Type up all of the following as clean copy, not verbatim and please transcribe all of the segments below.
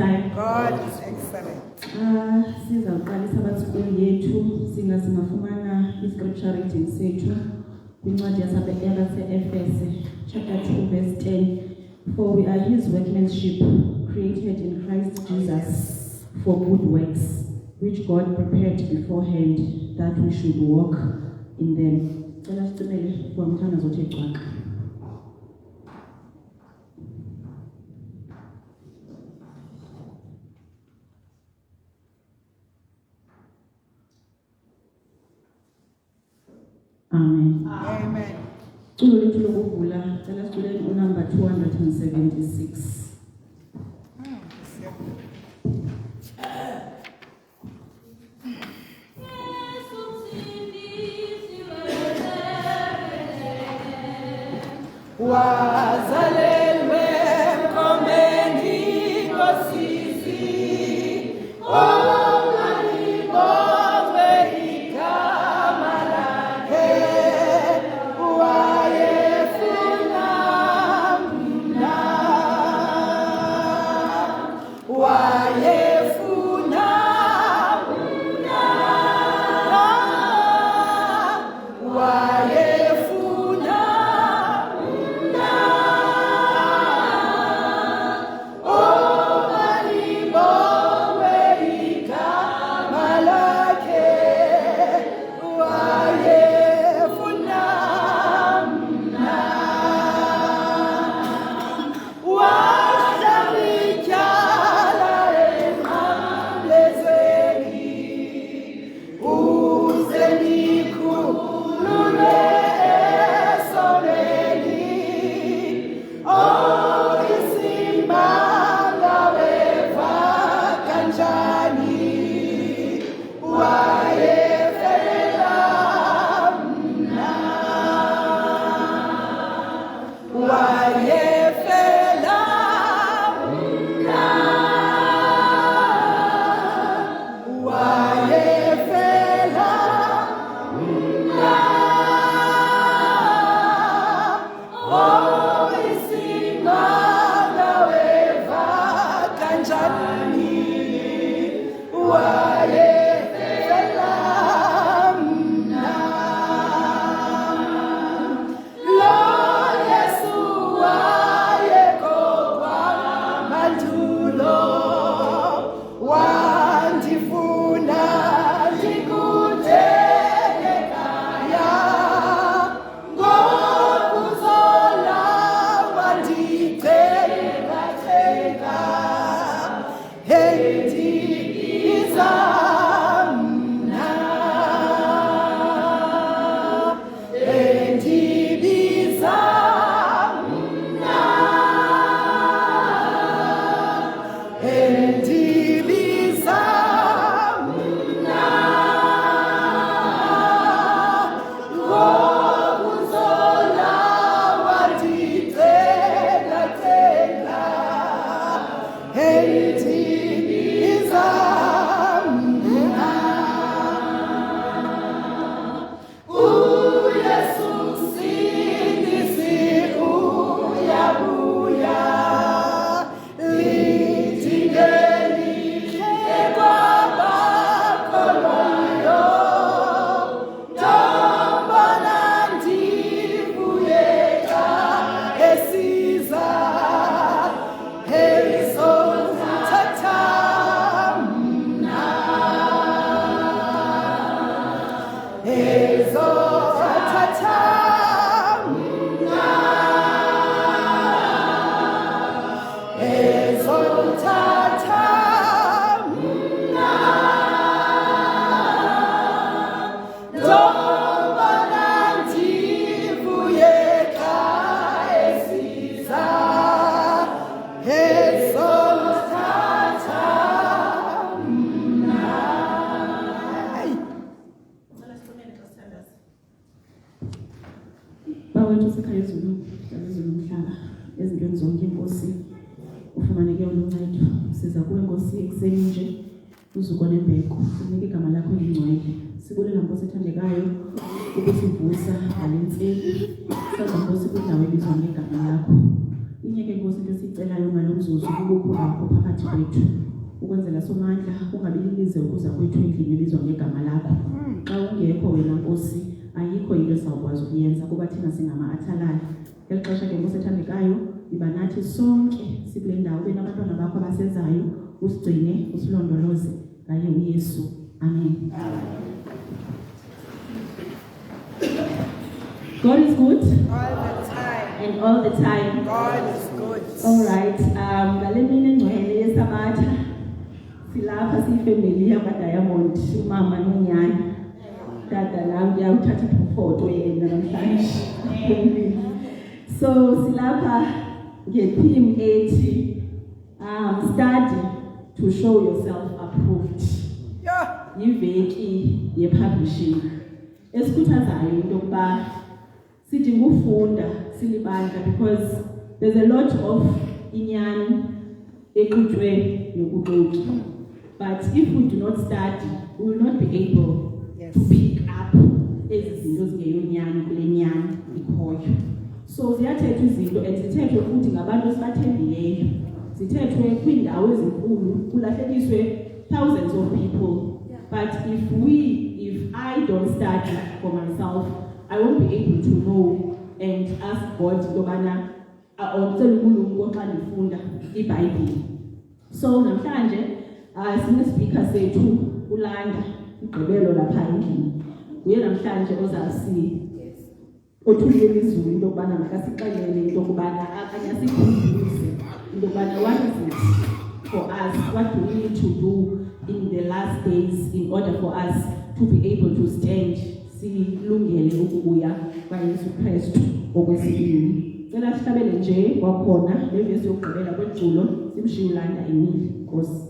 time. God is excellent. Sizawuqalisa abathukeli yethu singafumana i-scripture reading sethu kwincwadi yase-Efese chapter 2 verse 10. For we are his workmanship, created in Christ Jesus for good works, which God prepared beforehand that we should walk in them. Cela sicimele for umthana zothi ecwaka. Amen. Amen. Culo lethu lokuvula cela sicule unumber 276. Wazalelwe mkomeni ngosizi, ongalibongwe igama lakhe, wayefuna mna, wayefuna mna, wayefuna Bawethu sekhayizulu umhlaba ezintweni zonke inkosi ufumaneke uluncedo siza kuwe Nkosi ekuseni nje uzukona embeko sinike igama lakho elingcwele sibulela Nkosi ethandekayo ukusivusa ngalentsini saza Nkosi kwindawo ebizwa ngegama lakho Inyeke Nkosi into esicelayo ngalomzuzu kubukho lakho phakathi kwethu ukwenzela somandla kungabi lilize ukuza kwethu endlini elizwa ngegama lakho. Xa ungekho wena Nkosi ayikho into esawukwazi ukuyenza kuba thina singama-athalali. Ngeli xesha ke Nkosi ethandekayo iba nathi sonke sikule ndawo ube nabantwana bakho abasezayo usigcine usilondoloze ngaye uYesu. Amen. God is good All the time. and all the time. God is good. All right. Ngale mini engcwele yesabatha silapha siyifamily yakwaDiamond, umama nonyana. Tata nami uyawuthatha ifoto yena namhlanje. So silapha nge-theme ethi study to show yourself approved. Yeah. Yiveki ye-publishing esikhuthazayo into yokuba sidinga ufunda silibandla because there's a lot of inyani eqhutshwe nokuxoki. But if we do not study, we will not be able Yes. to pick up ezi zinto zingeyonyani kule nyani ikhoyo. So ziyathethwa izinto and zithethwe futhi ngabantu esibathembileyo. Zithethwe kwiindawo ezinkulu kulahlekiswe thousands of people. But if I don't study for myself, I won't be able to know and ask God lobana awucela uNkulunkulu xa ndifunda iBhayibhile. So namhlanje sine-speaker sethu uLanda igqibelo lapha endlini. Uye namhlanje othulela izulu into yokubana makasixelele into yokubana okanye asikhumbuze into yokubana what is it for us, what do we need to do in the last days in order for us to be able to stand silungele ukubuya kwaYesu Kristu okwesibili. Cela sihlabele nje kwakhona le vesi yokugqibela kweculo simshiye uLanda Emile. Nkosi.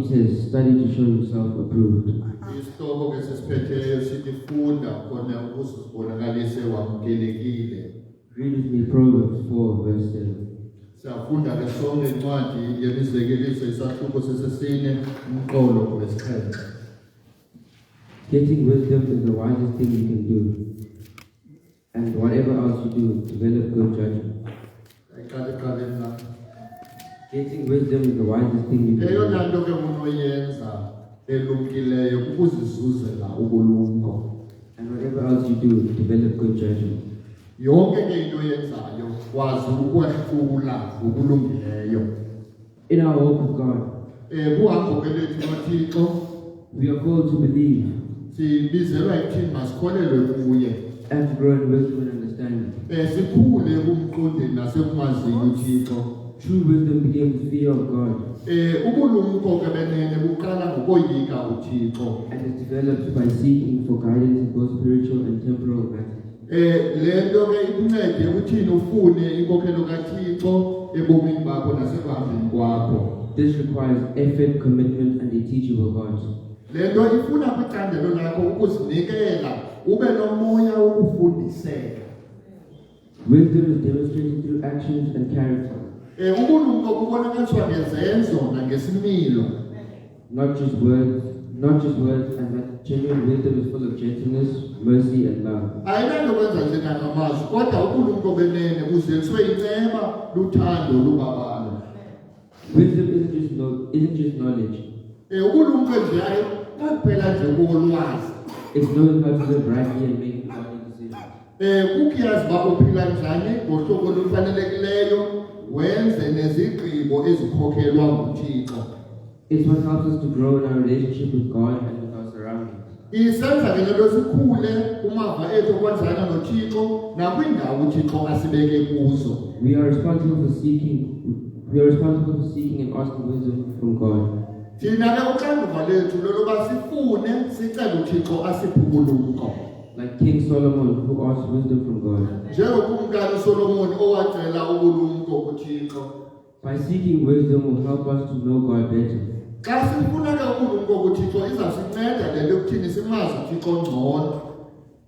Says, study to show yourself approved. Isihloko ke sesiphetheyo sifunda khona ukuzibonakalise wamukelekile. Read with me Proverbs 4 verse 7. Siyafunda ke sonke incwadi yemizekeliso isahluko sesesine umqolo wesixhenxe. Getting wisdom is the wisest thing you can do. And whatever else you do, develop good judgment. Ayiqale na. Getting wisdom is the wisest thing you can do. Eyona nto ke unoyenza elumkileyo ukuzizuzela ubulumko. And whatever else you do, develop good judgment. Yonke ke into yenzayo kwazi ukwehlula ukulungileyo. In our walk with God, Kuhambo ke lethu noThixo we are called to believe sibizelwa ekuthini masikholelwe kuye. and to grow in wisdom and understanding. Sikhule kumqondeni nasekumazini uThixo. True wisdom begins with fear of God Ubulumko ke benene buqala ngokoyika uThixo. and is developed by seeking for guidance in both spiritual and temporal matters. Lento ke ikuncede uthini ufune inkokhelo kaThixo ebomini bakho nasekuhambeni kwakho. This requires effort, commitment, and a teachable heart. Lento ifuna kwicandelo lakho ukuzinikela ube nomoya wokufundiseka. Wisdom is demonstrated through actions and character. Ubulumko kubonakaliswa ngezenzo nangesimilo. Not just words, and that genuine wisdom is full of gentleness, mercy, and love. Ayinanto kwenza nje ngamazwi kodwa ubulumko benene buzeliswe inceba luthando lubabalo. Wisdom isn't just knowledge. Ubulumko nje kuphela nje kolwazi. It's knowing how to live rightly and making godly decisions. Ukuyazi uba uphila njani ngohlobo olufanelekileyo wenze nezigqibo ezikhokhelwa nguThixo. It's what helps us to grow in our relationship with God and with our surroundings. Isenza ke lento sikhule kumava ethu okwanzana noThixo nakwindawo uThixo asibeke kuzo. We are responsible for seeking and asking wisdom from God. Thina ke uxanduva lethu loloba sifune sicela uThixo asiphe ubulumko. Like King Solomon, who asked wisdom from God. Njengokumkani uSolomon owacela ubulumko kuThixo. By seeking wisdom will help us to know God better. Xa sifuna ke ubulumko kuThixo izasinceda lento ukuthini simazi uThixo ngcono.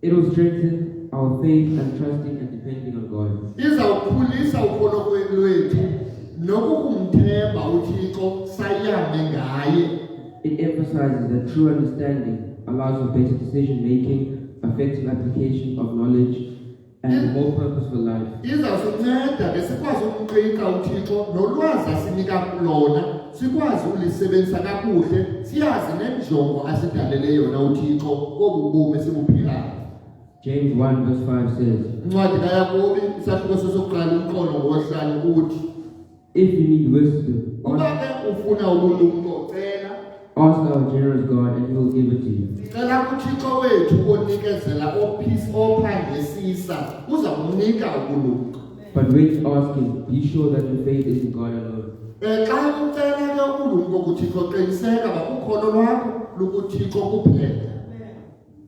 It will strengthen our faith and trusting and depending on God. Izawukhulisa ukholo lwethu nokukumthemba uThixo sayame ngaye. It emphasizes that true understanding allows for better decision making, effective application of knowledge, and a more purposeful life. Izawusinceda ke sikwazi ukumqika uThixo nolwazi asinika lona sikwazi ulisebenzisa kakuhle siyazi nenjongo asidalele yona uThixo kobu bomi sibuphilayo. James 1 verse 5 says, Incwadi kaYakobi isahluko sokuqala umqolo ngohlanu uthi if you need wisdom, uba ke ufuna ubulumko cela ask our generous God and He will give it to you. cela kuThixo wethu onikezela ophangesisa uzawunika ubulumko. But when you ask Him, be sure that your faith is in God alone. Xa ucela ke ubulumko kuThixo qiniseka ukholo lwakho lukuThixo kuphela.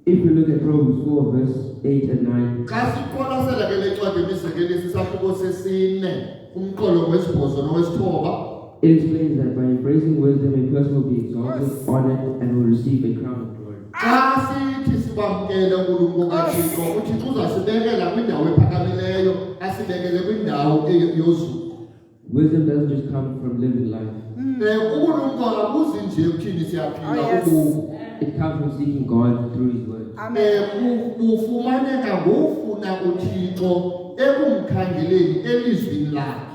If you look at Proverbs 4 verse 8 and 9, Xa siqwalasela ke le ncwadi imisekelisi isahluko sesine umqolo wesibhozo nowesithoba it explains that by embracing wisdom, a person will be exalted, honored, and will receive a crown of glory. xa sithi sibamkele ubulumko kaThixo uThixo uzasibekela kwindawo ephakamileyo asibekele kwindawo yozulu. Wisdom doesn't just come from living life. Ubulumko abuzi nje ukuthini siyaphila Oh, yes. ubomi. It comes from seeking God through His word. Bufumaneka ngofuna uThixo ekumkhangeleni elizwini lakhe.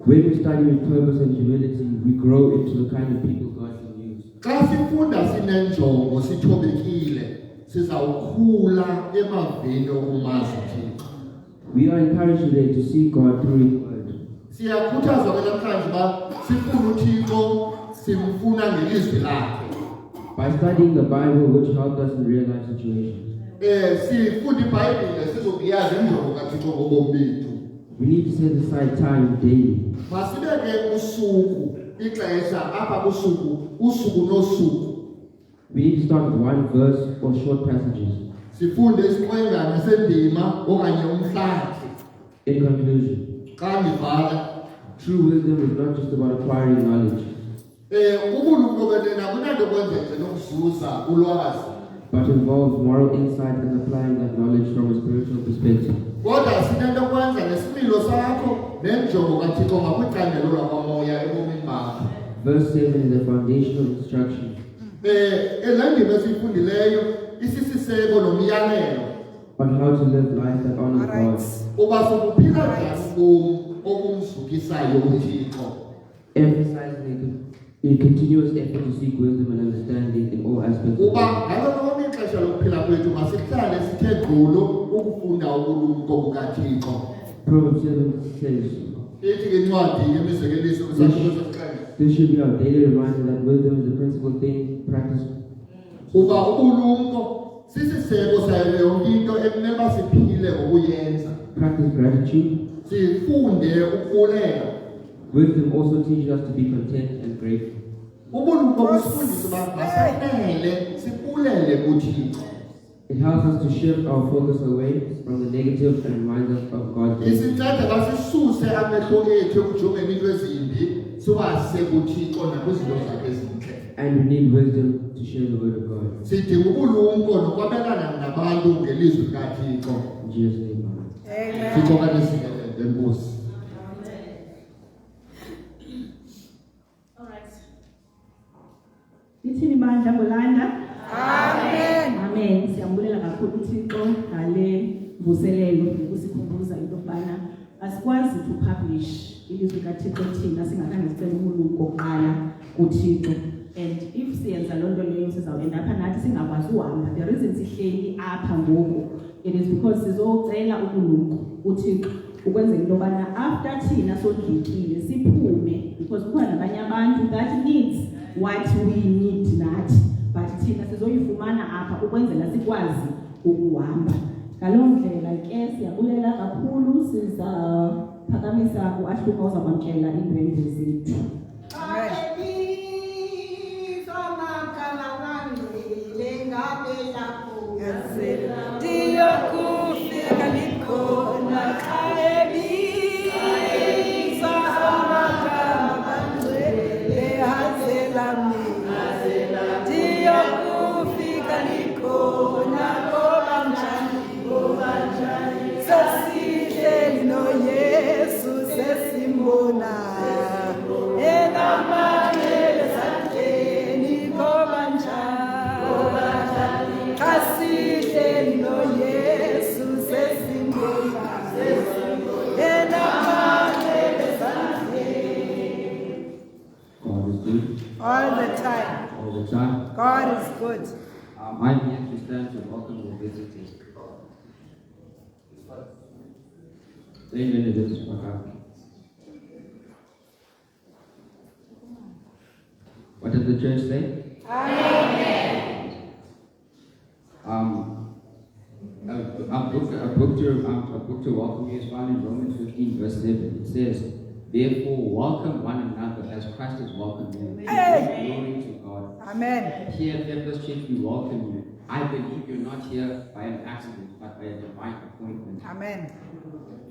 When we study with purpose and humility, we grow into the kind of people God can use. Xa sifunda sinenjongo sithobekile sizawukhula emaveni okumazi uThixo. We are encouraged today to see God through His word. Siyakhuthazwa ke namhlanje uba sifune uThixo simfuna ngelizwi lakhe. By studying the Bible, which helps us in real life situations. Sifunda iBhayibhile sizokuyazi injongo kaThixo ngobomi bethu. We need to set aside time daily. Masibeke usuku ixesha apha usuku nosuku. We need to start with one verse or short passages. Sifunde isiqwengana sendima okanye umhlathi. In conclusion, Xa ndivala true wisdom is not just about acquiring knowledge, ubulumko betena kunanto kwenzeke nokuzuza ulwazi. but involves moral insight and applying that knowledge from a spiritual perspective. Kodwa sinento kwenza nesimilo sakho nenjongo kaThixo ngakwicandelo lakwamoya ebomini bakho. Verse 7 is a foundational instruction. Elendima esifundileyo isisiseko nomyalelo On how to live life that honors Alright. God, uba sokuphila njani ubomi obumzukisayo uThixo. emphasizing a continuous effort to seek wisdom and understanding in all aspects of Uba life. ngalo lonke ixesha lokuphila kwethu masihlale sithe gqolo ukufunda ubulumko bukaThixo. Proverbs 7 says, Ithi ke incwadi yemisekelisi kwisahluko sokuqala. this should be our daily reminder that wisdom is the principal thing practiced. Uba ubulumko sisiseko sayo yonke into ekumele siphile ngokuyenza. Practice gratitude. Sifunde ukubulela. Wisdom also teaches us to be content and grateful. Ubulumko busifundisa uba masanele sibulele kuThixo. It helps us to shift our focus away from the negative and remind us of God's grace. Isinceda basisuse amehlo ethu ekujongeni into ezimbi siwase kuThixo nakwizinto zakhe ezintle. And we need wisdom to share the word of God. Sidinga ubulumko nokwabelana nabantu ngelizwi likaThixo. In Jesus' name, amen. Amen. Sikhokane singelele Nkosi. Alright. Ithini bandla ngolanda? Amen. Amen. Siyambulela kakhulu uThixo ngale mvuselelo ukusikhumbuza into yokubana asikwazi to publish ilizwi kaThixo thina singakhange sicela umlungu oqala kuThixo. And if siyenza loo nto leyo sizawuenda apha nathi singakwazi uhamba. The reason sihleli apha ngoku it is because sizocela ubulungu uThixo ukwenzela into yobana after thina sondlekile siphume, because kukhona nabanye abantu that needs what we need nathi, but thina sizoyifumana apha ukwenzela sikwazi ukuhamba. Ngaloo ndlela ke siyabulela kakhulu, sizaphakamisa uAhluka ozakwamkela iindwendwe zethu. All the time. All the time. God is good. I'm here to stand to welcome the visitors. What did the church say? Amen. A book to welcome you is found in Romans 15, verse 7. It says, "Therefore, welcome one another as Christ has welcomed you." Hey. Glory to God. Amen. Here at Purpose Church, we welcome you. I believe you're not here by an accident, but by a divine appointment. Amen.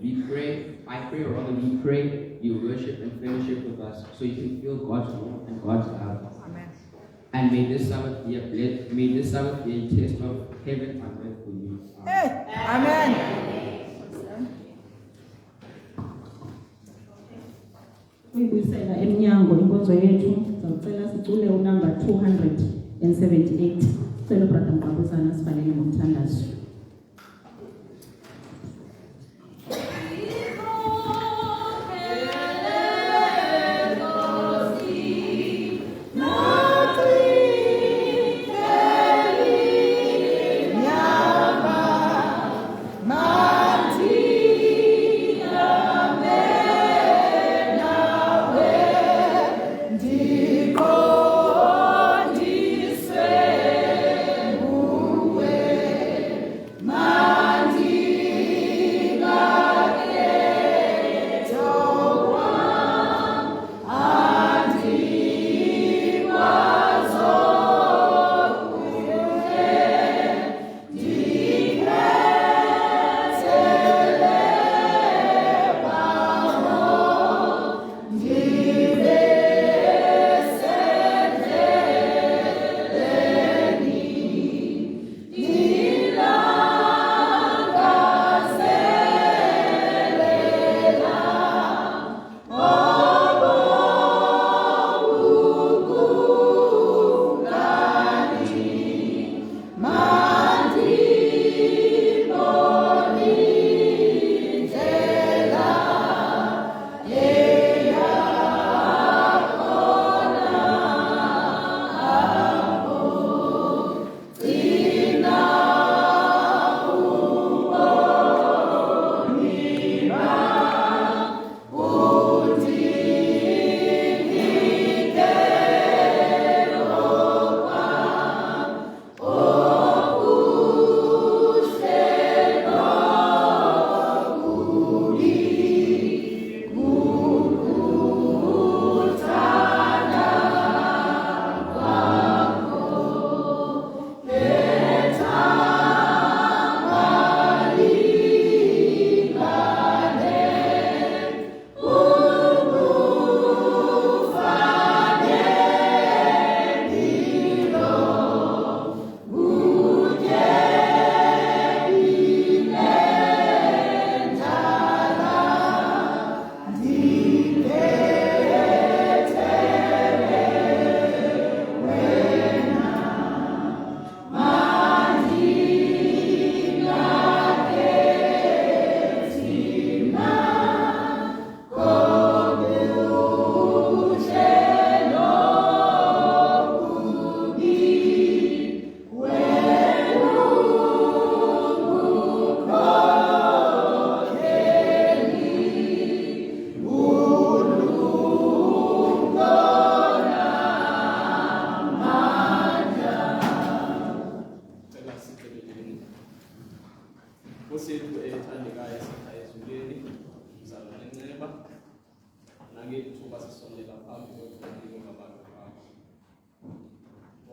We pray, we pray, you worship and fellowship with us so you can feel God's warmth and God's love. Amen. And may this Sabbath be a test of heaven on earth for you. Hey. Amen. Uyibuyisela emnyango inkonzo yethu, sizawucela sicule unumber 278. Sicela ubrada Mqabuzana sivalele ngomthandazo.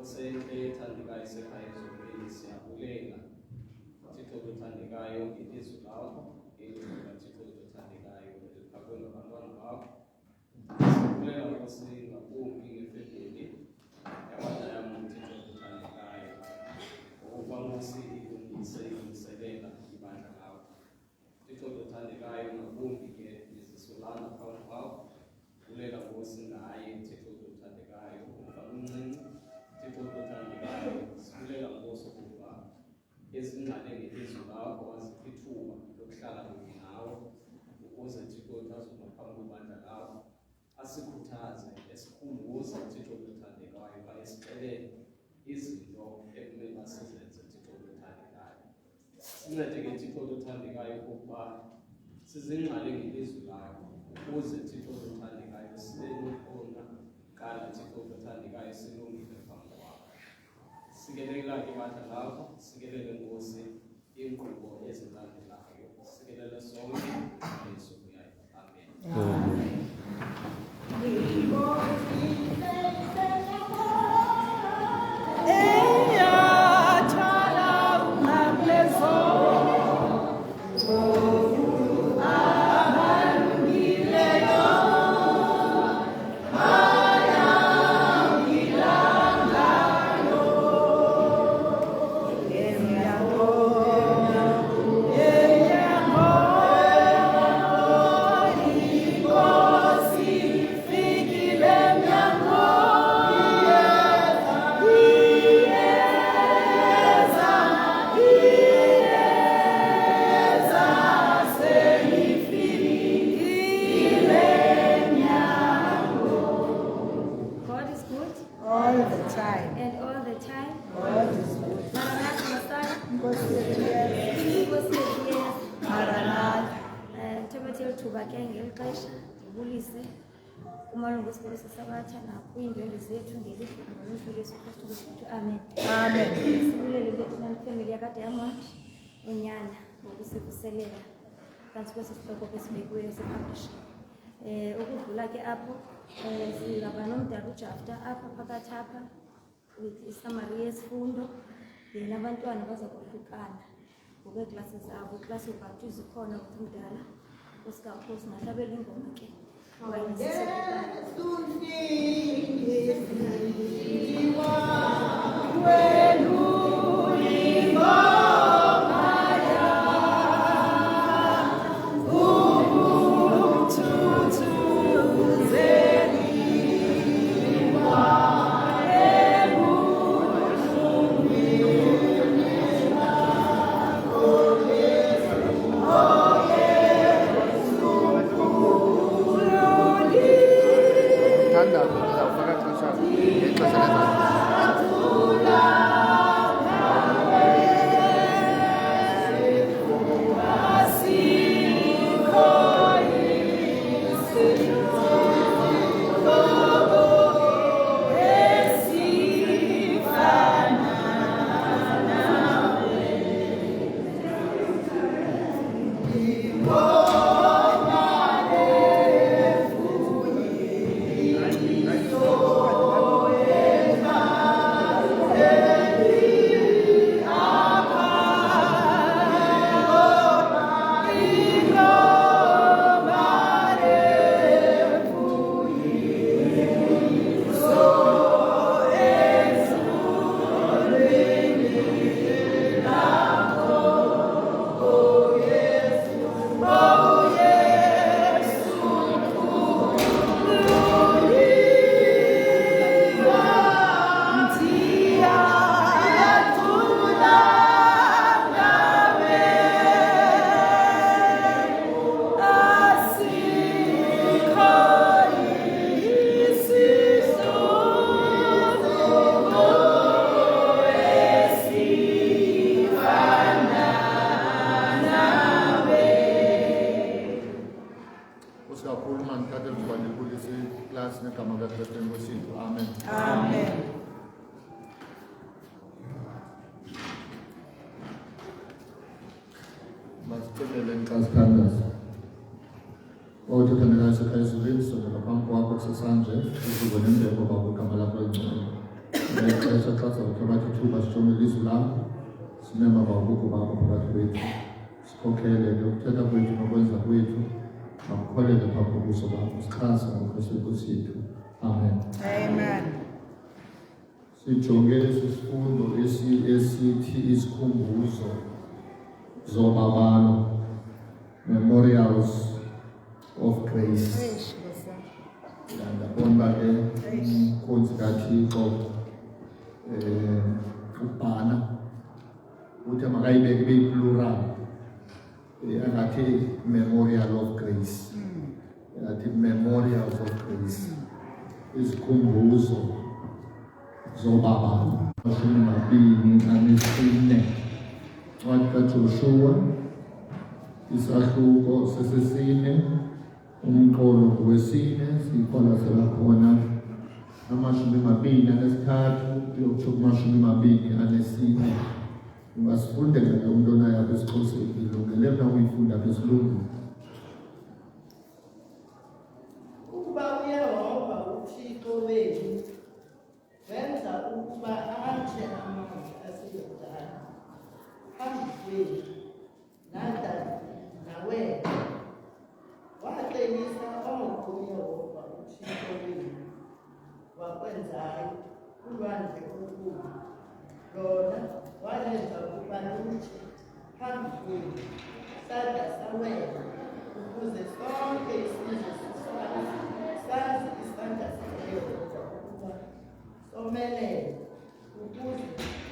Nkosi ethandekayo isekhaya ezolweni siyabulela Thixo othandekayo ngelizwi lakho ilizwi kaThixo othandekayo eliphakwe ngabantwana bakho siyabulela Nkosi ngakumbi ngefemeli yabadala Thixo othandekayo ukuba Nkosi ilungiselela ibandla lakho Thixo othandekayo ngakumbi ke izisulana phambi kwakho bulela Nkosi ngaye Thixo othandekayo umfana omncinci Thixo othandekayo sibulela Nkosi ukuba ezingcale ngelizwi lakho wazipha ithuba lokuhlala kunye nawe ukuze Thixo azoma phambi kwabandla lakho asikhuthaze esikhumbuze Thixo othandekayo xa esixelele izinto ekumele sizenze Thixo othandekayo sincede ke Thixo othandekayo ukuba sizingcale ngelizwi lakho ukuze Thixo othandekayo sibe khona kala Thixo othandekayo silungile phambi kwakho sikelela ke ibandla lakho sikelele Nkosi inkqubo ezilandelayo sikelele sonke Yesu kuyayo amen Kwindwele zethu ngelizwi Yesu Kristu Kristu amen Amen. sibulele bethu namfamily yakwaDiamond unyana ngokusivuselela kanti kwesi sihloko esibekiweyo sepublish ukudlula ke apho singaba nomdala uJafta apha phakathi apha with isummary yesifundo yena abantwana baza kuhlukana ngokweeklasi zabo iklasi yobhaptizo ikhona ukuthi umdala usikaphosi nahlabela ingoma ke Amen. Amen. Masicekele nkazikhandaza. Othandekayo sekhaya ezulwini, sondela phambi kwakho kusesanje, uzuko nembeko babo igama lakho elingcwele. Ngexesha xa sawuthabatha ithuba sijonge ilizwi lakho, simema bakho bakho phakathi kwethu, sikhokhele ke ukuthetha kwethu nokwenza kwethu, makukholele phambi kobuso bakho, sixhase ngokrestu Enkosi yethu. Amen. Amen. Sijonge isifundo esithi isikhumbuzo zobabalo, memorials of grace. Eish, Nkosi. Ndabona ke umkhonzi kaThixo ubhana uthi makayibeke ibe plural, angathi memorial of grace, angathi memorials of grace, isikhumbuzo zobabalo. 24 ncwadi kaJoshua isahluko sesesine umqolo wesine siqwalasela khona 23 kuyokutsho 24. Ungasifundela ke umntwana yakho esiXhoseni, ilungelela uyifunda ngesilungu. Ukuba uyehova uThixo wethu wenza ukuba atshe amanzi aseYordani phambi kwethu nawethu, waqinisa oko uyehova uThixo wethu wakwenzayo ulwandle olukhulu, lona walenza ukuba lutshe phambi kwethu, sada sawela, ukuze sonke isizwe sazi isandla sikaYehova ukuba somelele, ukuze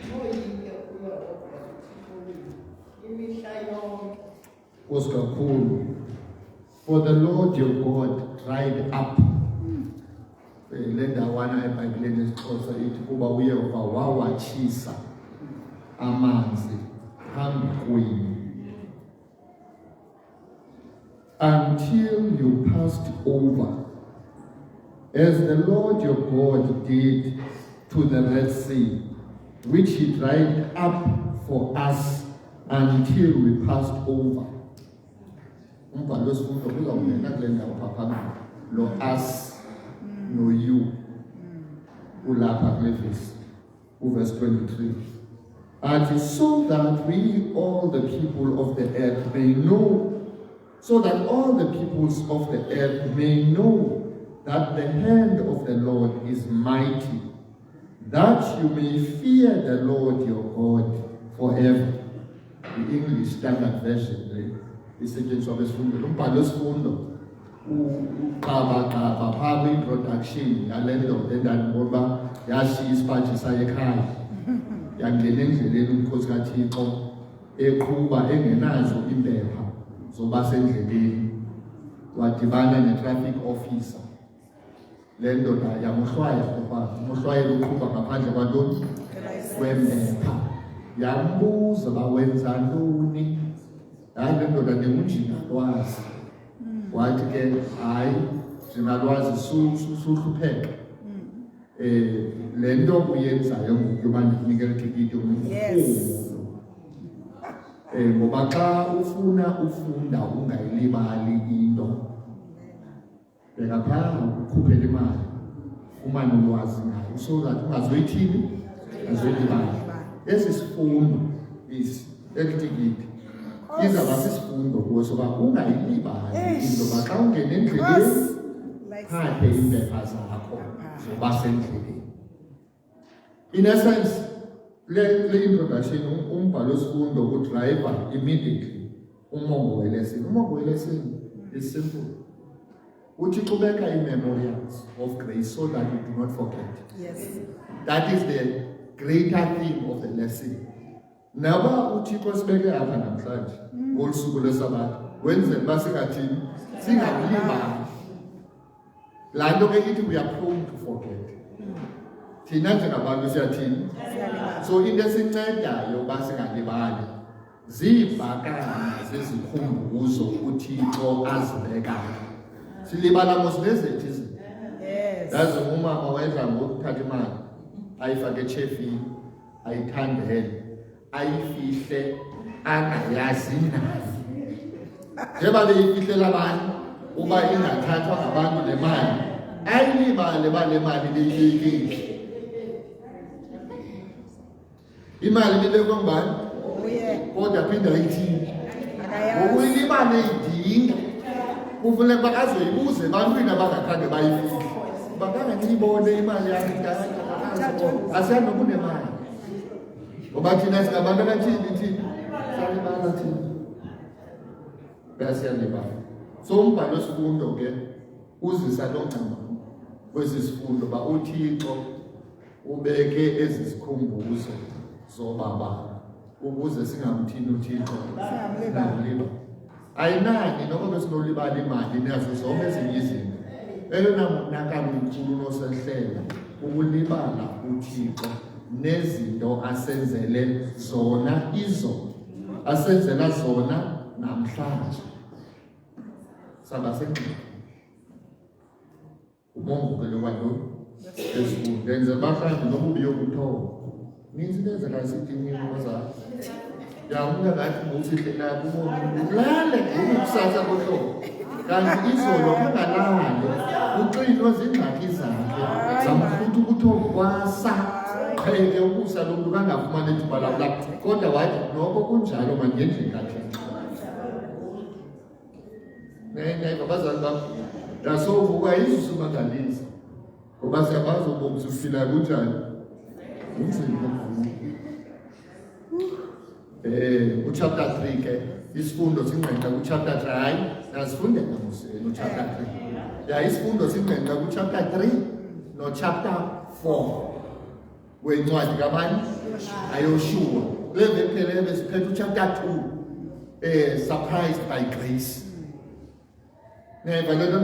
moyike uYehova uThixo wethu imihla yonke. Kakhulu. For the Lord your God dried up. Le ndawana eBhayibhelini esiXhosa ithi kuba uYehova wawatshisa amanzi phambi kwenu, until you passed over, as the Lord your God did to the Red Sea, which he dried up for us until we passed over. Umbhalo wesifundo kuzawungena kule ndawo phambili, lo us no you ulapha kule verse 23. And so that we all the people of the earth may know, so that all the peoples of the earth may know that the hand of the Lord is mighty, that you may fear the Lord your God forever. The English Standard Version isetyenziswa kwisifundo. Umbhalo wesifundo uqaba phaa kwi-introduction yale ndoda endandibona uba yashiya isipaji sayo ekhaya, yangena endleleni umkhosi kaThixo eqhuba engenazo impepha zoba sendleleni, wadibana ne-traffic officer. Le ndoda yamohlwaya ngoba umohlwayelo uqhuba ngaphandle kwantoni, kwempepha. Yambuza uba wenza ntoni, hayi le ndoda ndingunjingalwazi. Wathi ke hayi njingalwazi suhlupheka, le nto uyenzayo ngoku yoba ndikunikela itikiti umkhulu, ngoba xa ufuna ufunda ungayilibali into, bheka phaa ukhuphele imali umane ulwazi ngayo, so that ungazoyithini, ungazoyilibali. Esi sifundo elitikiti izawuba sisifundo kuwe soba ungayilibali into, uba xa ungena endleleni phathe iimpepha zakho zoba sendleleni. In essence, le introduction umbhalo wesifundo udrayiva immediately umongo welesini. Umongo welesini is simple. Uthi xubeka ii-memorials of grace so that you do not forget. Yes. That is the greater theme of the lesson. Naba uThixo sibeke apha namhlanje ngolusuku lweSabatha wenzela uba singathini, singakulibali. Laa nto ke ithi we are prone to forget. Thina njengabantu siyathini? So into esincedayo uba singalibali ziibhakana zezikhumbuzo uThixo azibekayo. Silibala mos nezethu izinto. Yes. Yazi umama wayedla ngokuthatha imali ayifake etshefini, ayithandele, ayifihle angayazi nayo. Njengoba beyifihlela abantu uba ingathathwa ngabantu le mali, ayilibale uba le mali beyibekile. imali ibekwe ngubani Oh, yeah. kodwa phinda ayithini Akayazi. ngokuyilibane idinga kufuneka uba azoyibuze ebantwini abangakhange bayifihle bakhange niyibone imali yakhe asiyani nokunemali ngoba thina singabantu abathini thina salibala thina uyasiyalibala so umbhalo wesifundo ke uzisa nongcama kwesi sifundo ba uThixo ubeke ezi sikhumbuzo zobaba ukuze singamthini uThixo singamliba ayinani noma besinolibala imali nazo zonke ezinye izinto eyona monakalo inkulu nosehlela ukulibala uThixo nezinto asenzele zona asenzela zona namhlanje sabasengqini umongokelo kwalo esifundo ndenze bahlanje nobubi yokuthoba ninzi nenzeka sidinini ngoza yawuka ngathi ngosihle la kumuntu lale ngokusasa kohlobo kanti izolo kungalali uxinwa zingxaki zakhe zamfutha ukuthoba kwasa qhele ukusa lo muntu kangafumana ithuba la kodwa wathi noko kunjalo mangendlela kaThixo nee babazali bam yasovuka izusumangalisa ngoba siyabazi ubomi sifila kunjani chapter 3 ke isifundo sinqenqa chapter 3 nasifunde ngamuseni chapter 3 isifundo sinqenqa chapter 3 no chapter 4 wencwadi kabani ayoshua leve phela besiphethe chapter 2 surprised by grace nevalelo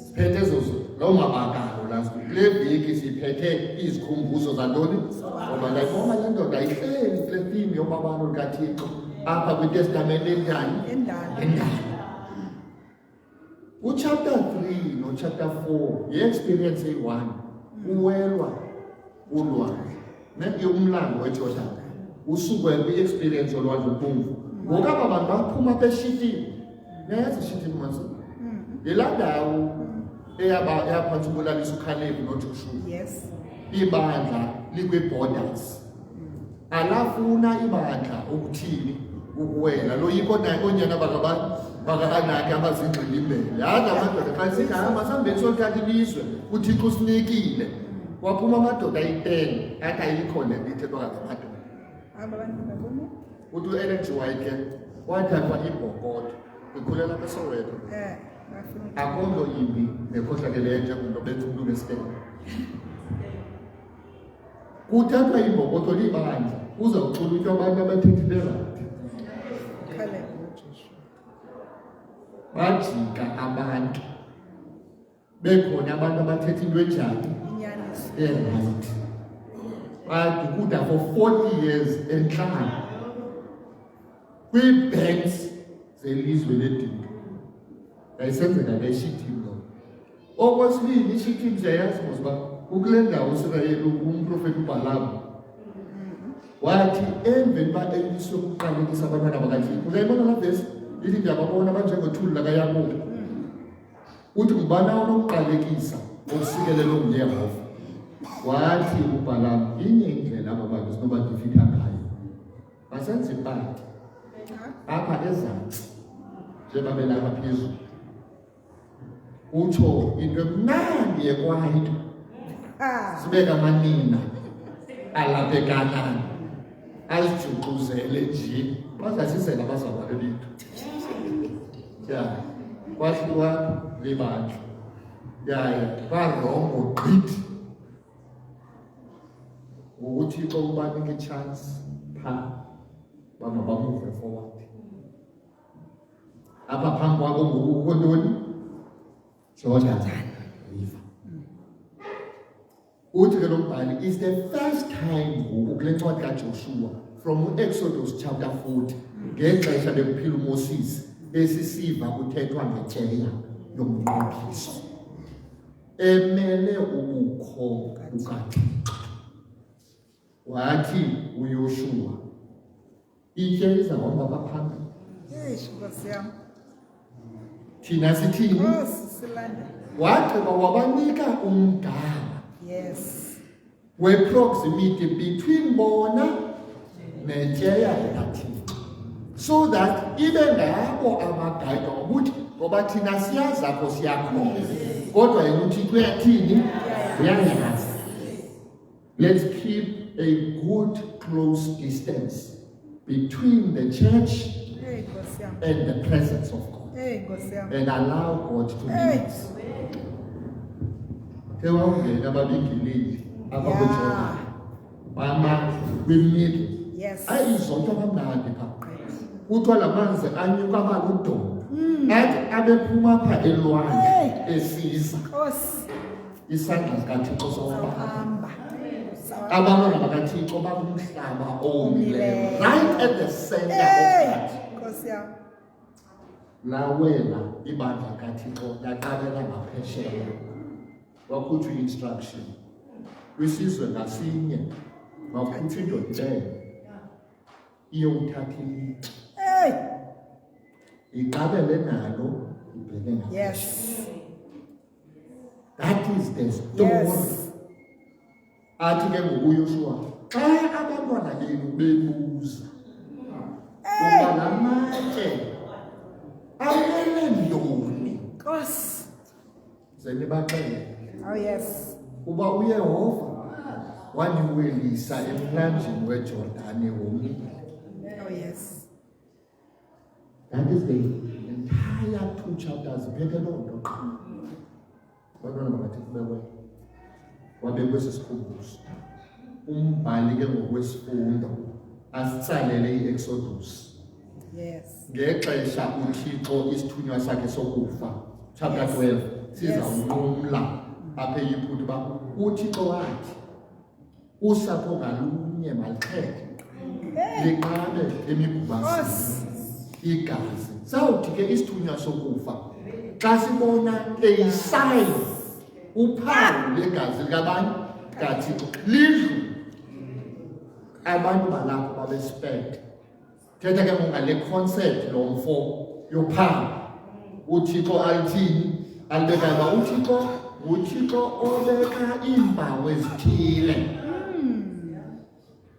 siphethe zozo lo mabakalo last le viki siphethe izikhumbuzo zantoni ngoba la noma le ndoda ayihleli kule theme yobabalo likaThixo apha kwiTestamente endala chapter 3 no chapter 4 ye-experience eyi-1 uwelwa ulwandle neke umlambo weJordan usuke kwi-experience yolwandle olubomvu ngoku aba bantu baphuma beshitini neyazi ishitini manzi yilaa ndawo eyaphansi ukulalisa uKhalebi noJoshua Yes. ibandla likwi-borders alafuna ibandla ukuthini ukuwela loyikho naye onyana baka-Anaki abazingxile imbele yazi amadoda xa singahamba sihambeni siyothatha ilizwe uThixo usinikile waphuma amadoda ayi-10 athi ayikhona ithethwa ngamadoda Abantu babona? uthi u-Ellen G. White ke wathathwa iBhokodo ikhulela eSoweto Bafuna. akho nto imbi nekhohlakeleyo njengomntu bethu umntu besitele kuthathwa iBhokodo libandla uzawuxulutywa abantu abathethileyo Caleb noJoshua. bajika abantu bekhona abantu abathetha into enjani Inyaniso. right badukuda for 40 years entlanga kwii-banks zelizwe ledinga yayisenzeka neshithini lo okwesibini ishithini siyayazi mos uba ukule ndawo uSirayeli umprofeti uBhalamu wathi emveni uba eliswe ukuqalekisa abantwana bakaThixo uyayibona la vesi ithi ndiyababona banjengothuli lakaYakobi uthi ngubana unokuqalekisa okusikelela nguYehova wathi uBhalamu inye indlela aba bantu sinoba difitha ngayo basenze ipati apha ezantsi njebabelapha phezulu utsho into emnandi yekwayito sibeka amanina alapha eKhanani azijuxuzele nje bazasizela abazalwane bethu ya kwahluka libandla yaya barongo gqithi ngokuThixo ubanika ichance pha bamabamuve forward apha phambi kwabo ngoku ntoni Jordan River uthi ke lo mbhali is the first time ngoku kule ncwadi kaJoshua from Exodus chapter 40 ngexesha bekuphila uMoses esisiva kuthethwa ngetheya yomnqophiso emele ubukho bukaThixo wathi uYoshua itye izahamba baphambili Nkosi yami. thina sithini Nkosi silanda. wagqiba wabanika umgama Yes. we-proximity between bona netyeya likaThixo, so that ibe ngabo amagayida ngokuthi ngoba thina siyazi apho siyakhona kodwa yena uThixo uyathini uyayazi. Let's keep a good close distance between the church Hey Nkosi yami. and the presence of God, Hey Nkosi yami. and allow God to Hey. lead us. Kewawungena ababingilili abakujona mama kwimiddle Yes. ayizonto kamnandi pha kuthiwa lamanzi anyuka abaludonga athi abephuma pha elwandle esiza Nkosi. isandla sikaThixo sawapha Sawuhamba. abantwana bakaThixo bakumhlaba owomileyo, right at the center of Hey that. Nkosi yami. Lawela ibandla kaThixo laqalela ngaphesheya wakhutshwa i-instruction kwisizwe ngasinye wakhutshwa indoda leyo iyowuthatha ilitye Hey. iqabele nalo ibheke ngaphesheya. Yes. That is the story. Yes. Athi ke ngokuYoshua xa abantwana benu bebuza ukuba la matye amele ntoni, Nkosi. ze nibaxelele Oh yes. uba uYehova waniwelisa emlanjeni weJordani womile. Oh yes. That is the entire 2 chapters iphethe loo nto qha. Abantwana bakathi kubekwe wabekwesi sikhumbuzo umbhali ke ngokwesifundo asitsalele i-Exodus Yes. ngexesha uThixo isithunywa sakhe sokufa chapter 12 sizawunqumla apha eYiphutha uba uThixo wathi usapho ngalunye malixhele liqabe emigubazini igazi. Sawuthi ke isithunywa sokufa xa sibona eyisayini uphawu legazi likabani kaThixo lidlu abantu balapho babespect. Thetha ke ngale concept lo mfo yophawu uThixo alithini alibeka ba uThixo obeka iimpawu ezithile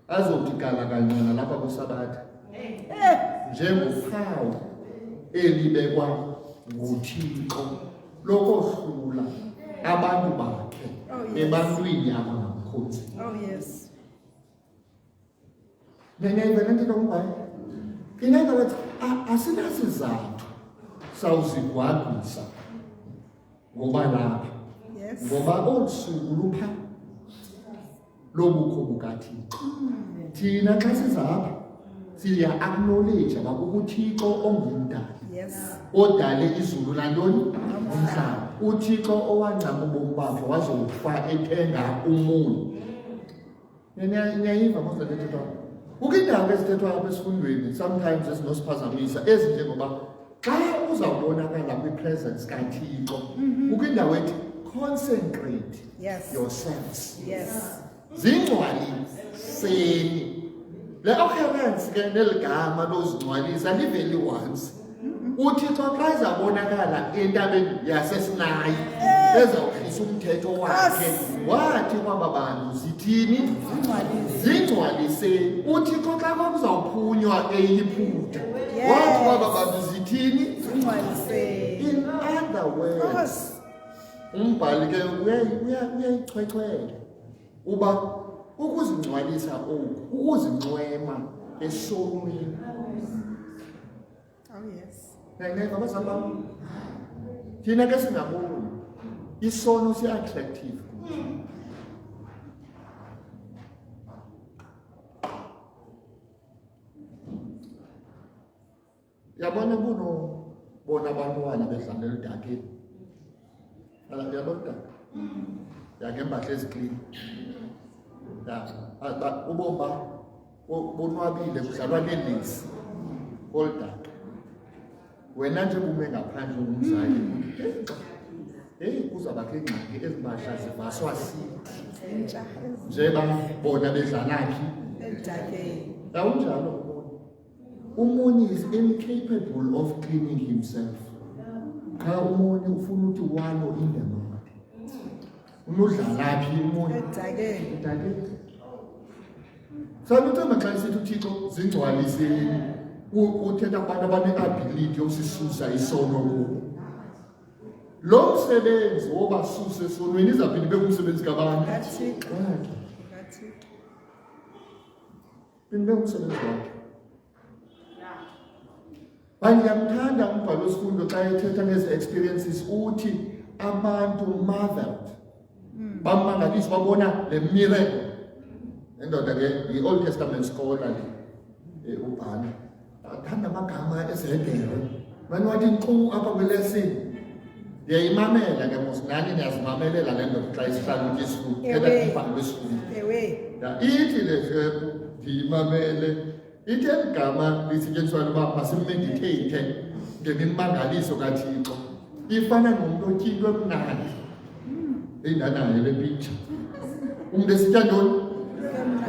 azothi gala kanyana lapha kwisabatha njengophawu elibekwa nguThixo lokohlula abantu bakhe ebantwini abangamkhonzi. Oh yes. Nengayivela into ngombani inenza ukuthi asinasizathu sawuzigwagwisa ngoba lapha Yes. ngoba olusuku lupha lobukho bukaThixo. Thina xa sizapha siya acknowledge uThixo ongumdali Yes. odale izulu nantoni umhlaba, uThixo owangcama ubomi bakhe wazokufa ethenga umunyu. Niyayiva mose lethethwa ukindaba ezithethwa apha esifundweni sometimes ezinosiphazamisa ezinjengoba xa uzawubonakala kwi-presence kaThixo ukindaba ethi consecrate Yes. yourselves. Yes. Zingcwaliseni. Le occurrence ke neligama lozingcwalisa liveli once. uThixo xa ezabonakala entabeni yaseSinayi ezawuhlisa umthetho wakhe wathi kwaba bantu zithini zingcwaliseni. uThixo xa kwakuzawuphunywa eYiphutha wathi kwaba bantu zithini. In other words, umbhali ke uyayichwechwela uba ukuzingcwalisa oku ukuzincwema esonweni. Oh yes. Ngeke abazali bami thina ke singaboni isono si-attractive. Yabona bona abantwana bedlalela udakeni yabona yakembahla eziklini ubomba bonwabile kudlalwa nelesi oldaka. Wena nje ume ngaphandle ungumzali kuzabakho ingxaki ezibasha zivaswa sithi Intsha njeba bona bedlalaphi ezidakeni. awunjalo. Umoni is incapable of cleaning himself. Xa umoni ufuna ukuthi walo indemati unodlalaphi umoni Edakeni. udakeni. Saluthi maxa sithi uThixo zingcwaliseni uthetha abantu abane-ability yokusisusa isono kubo. Lo msebenzi wobasusa esonweni izaphinde ibe ngumsebenzi kabantu. Kathixo. Wakhe. Kathixo. Ibe ngumsebenzi wakhe. Ngiyamthanda umbhalo wesifundo xa ethetha ngezi experiences uthi abantu marveled. Bamangaliswa babona le miracle. Endoda ke i-Old Testament scholar le ubhana. Athanda amagama ezehedere. Manwathi nkqu apha kwelesini. Ndiyayimamela ke mos nani niyazimamelela le ndoda xa isihlalutya isifundo. Ethetha umbhalo wesifundo. Ewe. Ithi le xhephu ndiyimamele. Ithi eligama lisetyenziswa loba masimeditate ngemimangaliso kaThixo. Ifana nomuntu otya into emnandi. Eyindanayo le picture. Umuntu esitya ntoni?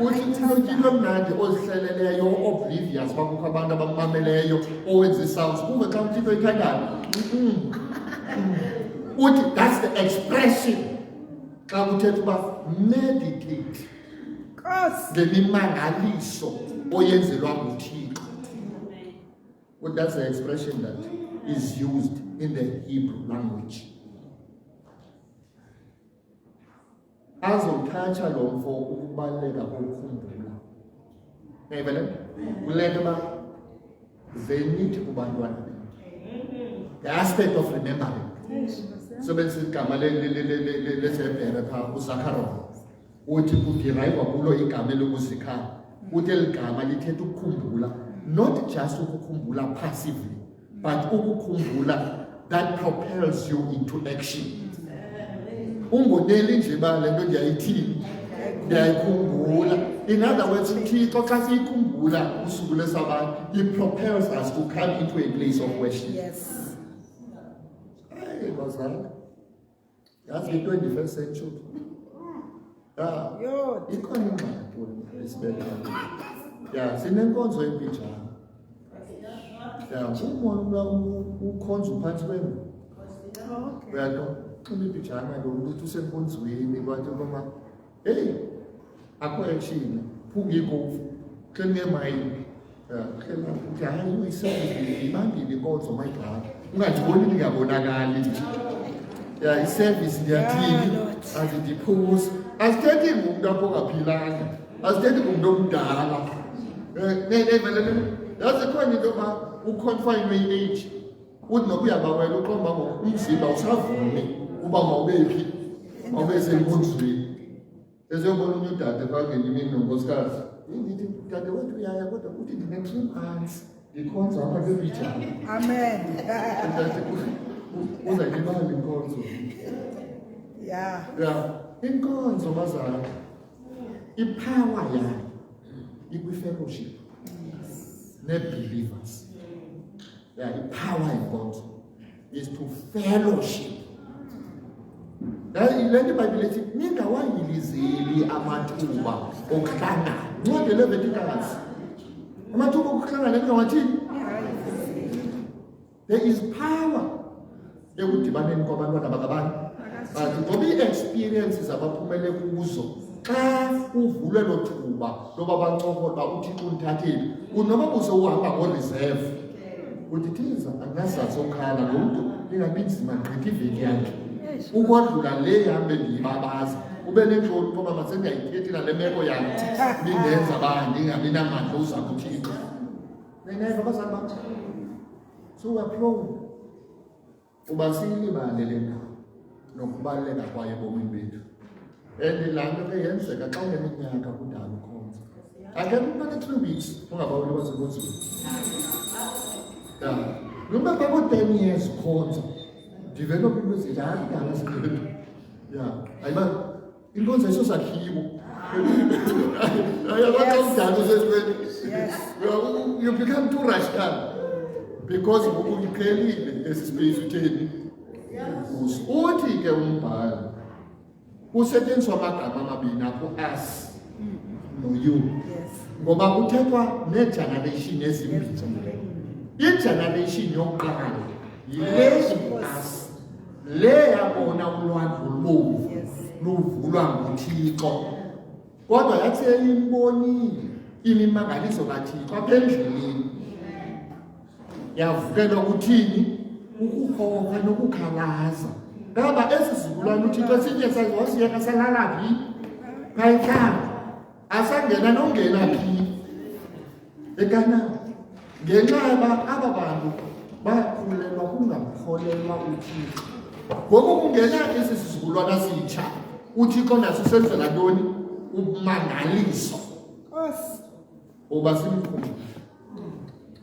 Uthi umuntu otya into emnandi ozihleleleyo oblivious uba kukho abantu abamameleyo owenza isounds. Kuve xa utya into oyithandayo. Uthi that's the expression xa kuthetha uba meditate Nkosi. ngemimangaliso oyenzelwa nguThixo. Well, that's the expression that is used in the Hebrew language. Azothatha lo mfo ukubaleka kokukhumbula. Ngiyabona? Kulento ba zenithi kubantwana. The aspect of remembering. So bese igama lesebhere pha uZakhariya. Uthi kuderive kulo igama lokuzikhala. Uthi eligama lithetha ukukhumbula, not just ukukhumbula passively, but ukukhumbula that propels you into action. Ungoneli nje ba lento ndiyayithini, ndiyayikhumbula. In other words, uThixo xa siyikhumbula usuku lweSabatha, it propels us to come into a place of worship. Yes. Hey, bazali. That's the 21st century. Yo. Ikhona ingxaki esibeka. Ya, sinenkonzo empijana. Ya, umuntu ukhonza uphansi kwembi. Okay. Uyalo, xa impijana lo muntu usenkonzweni kwathi koma, hey, akho action, phunga ikofu, xenge mayini. Ya, xela ukuthi hayi uyiservice imandile inkonzo mayigxaka. Ungajiboni ngiyabonakala. Ya, iservice ndiyathini, azidiphuza. Asithethi ngumuntu apho ongaphilanga. Asithethi ngumuntu omdala. Yazi khona into yoba uconfine i-age. Uthi noba uyabawela uqomba umzimba usavumi uba mawubephi, mawube senkonzweni. Eziyobona unye udade phangeni imini nonkosikazi. Ndithi dade wethu uyaya kodwa uthi ndine-3 months ndikhonza apha kwebijana. Amen. Uzayilibala inkonzo. Yeah. Ya, inkonzo bazali. Ipower yayo ikwi-fellowship ne-believers. Ya, ipower yenkonzo is to fellowship. Le nto iBhayibhile ithi ningawayilizeli amathuba okuhlangana. Ncwadi leVetikazi. Amathuba okuhlangana ningawathini? There is power ekudibaneni kwabantwana bakabantu. But ngoba ii-experiences abaphumele kuzo xa uvulwe lo thuba loba bancokola uba uThixo undithathile, unoba buze uhamba ngoreserve. Uthi thiza andinazazi okhala lo mntu ingabi nzima gqitha iveki yakhe. Ukodlula le yahambe ndiyibabaza. Ube nentloni ngoba masendiyayithethi nale meko yakhe. Ibindenza uba ndingabi namandla uza kuThixo. Nayinayeva abazali bam. So we're prone uba siyilibale le ndawo nokubaluleka kwayo ebomini bethu. And laa nto ke yenzeka xa uneminyaka kudala ukhonza. Akekho umntwana 3 weeks ungabaweli basekonzweni. Ya, noma babo 10 years ukhonza. Develop into ezithi hayi kudala sikwethu. Ya, ayiba inkonzo ayisosakhiwo. Ayabaxa umdala usesikwethu. You become too rational. Because ngoku uyiqhelile esi space utheni. Uthi ke umbhalo kusetyenziswa amagama amabini apho us no-you. Ngoba kuthethwa ne-generation ezimbini. I-generation yokuqala yile us, le yabona ulwandle olubomvu luvulwa nguThixo. kodwa yathi imbonile imimangaliso kaThixo apha endleleni yavukelwa kuthini ukuhoka nokukhalaza ngaba esizukulwane uThixo esinye sasiyeka salala phi kayihlanga asangena nongena phi ekana ngenxa aba bantu bakhulelwa kungakholelwa uThixo ngoku kungena isizukulwane sitsha uThixo naso senzela ntoni umangaliso oba simkhulu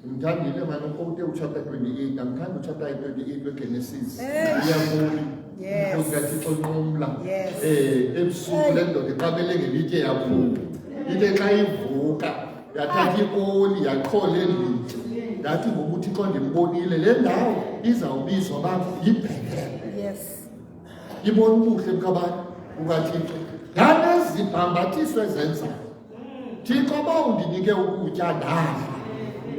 ngithandile manje uKote uchapter 28 ngithanda uchapter 28 weGenesis iyabona Yes. ukaThixo nomla Yes. ebusuku lendoda iqabele ngelitye yaphupha ite xa ivuka yathatha ioli yaqhola endlini ndathi ngoba uThixo ndimbonile le ndawo izawubizwa uba yiBhethel Yes. ibona ubuhle bukabantu bukaThixo nganezibhambathiso ezenzayo Thixo uba undinike ukutya ndadla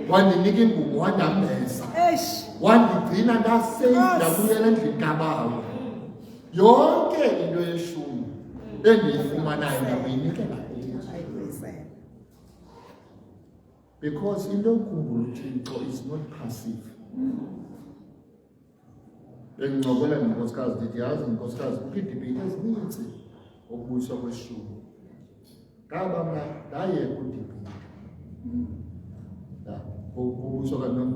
wandinika ingubo wandambeza Eish. wandigcina ndaseyiva ndabuyela endlini kabawo yonke into yeshumi endiyifumanayo ndakuyinikela Ayibuyisele. because into enkulu uThixo is not passive. Bengincokola nenkosikazi ndithi yazi inkosikazi kukho iidibeyiti ezininzi okubuyiswa kweshumi. Ngaba mna ndayeka udibeyiti. Ukubuyiswa kantoni?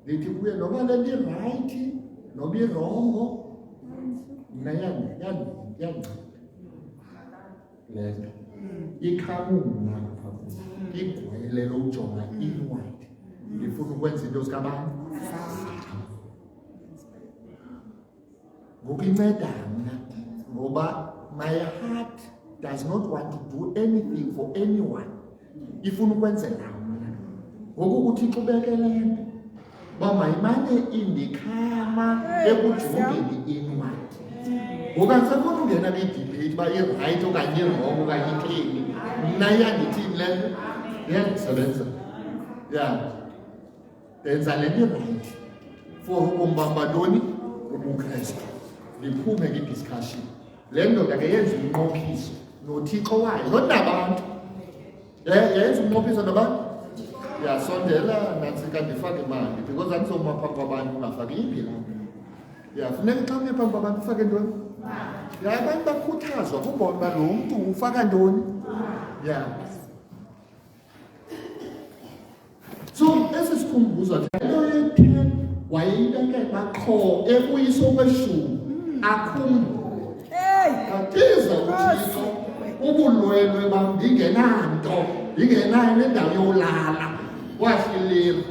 Ndithi kuye noba le nto irayithi noba irongo mna yandinceda. Le nto ikhamuna igwele lokujonga inward ndifuna ukwenza into zikabani ngoku inceda mna ngoba my heart does not want to do anything for anyone ifuna ukwenzela mna ngoku uThixo ubekele nto uba mayimane indikhama ekujongeni inward ngoku andisafuna ungena kwidibeyiti uba irayithi okanye irongo okanye iklini mna iyandithini le nto iyandisebenza ndenza le nto irayithi for ubomi bam bantoni ubuKrestu ndiphume kwidiscussion le ndoda ke yenza umnqophiso noThixo wayo not nabantu yenza umnqophiso nabantu sondela nantsika ndifake imali because andizoma phambi kwabantu ungafaki iphi la funeka xa ume phambi kwabantu ufake ntoni abantu bakhuthazwa kubona uba lo mntu ufaka ntoni so esi sikhumbuzo into ye-10 wayeyibekela qho ebuyisa okweshumi akhumbule katiza uThixo ubulwelwe bam ndingenanto ndingenayo nendawo yolala wahlilima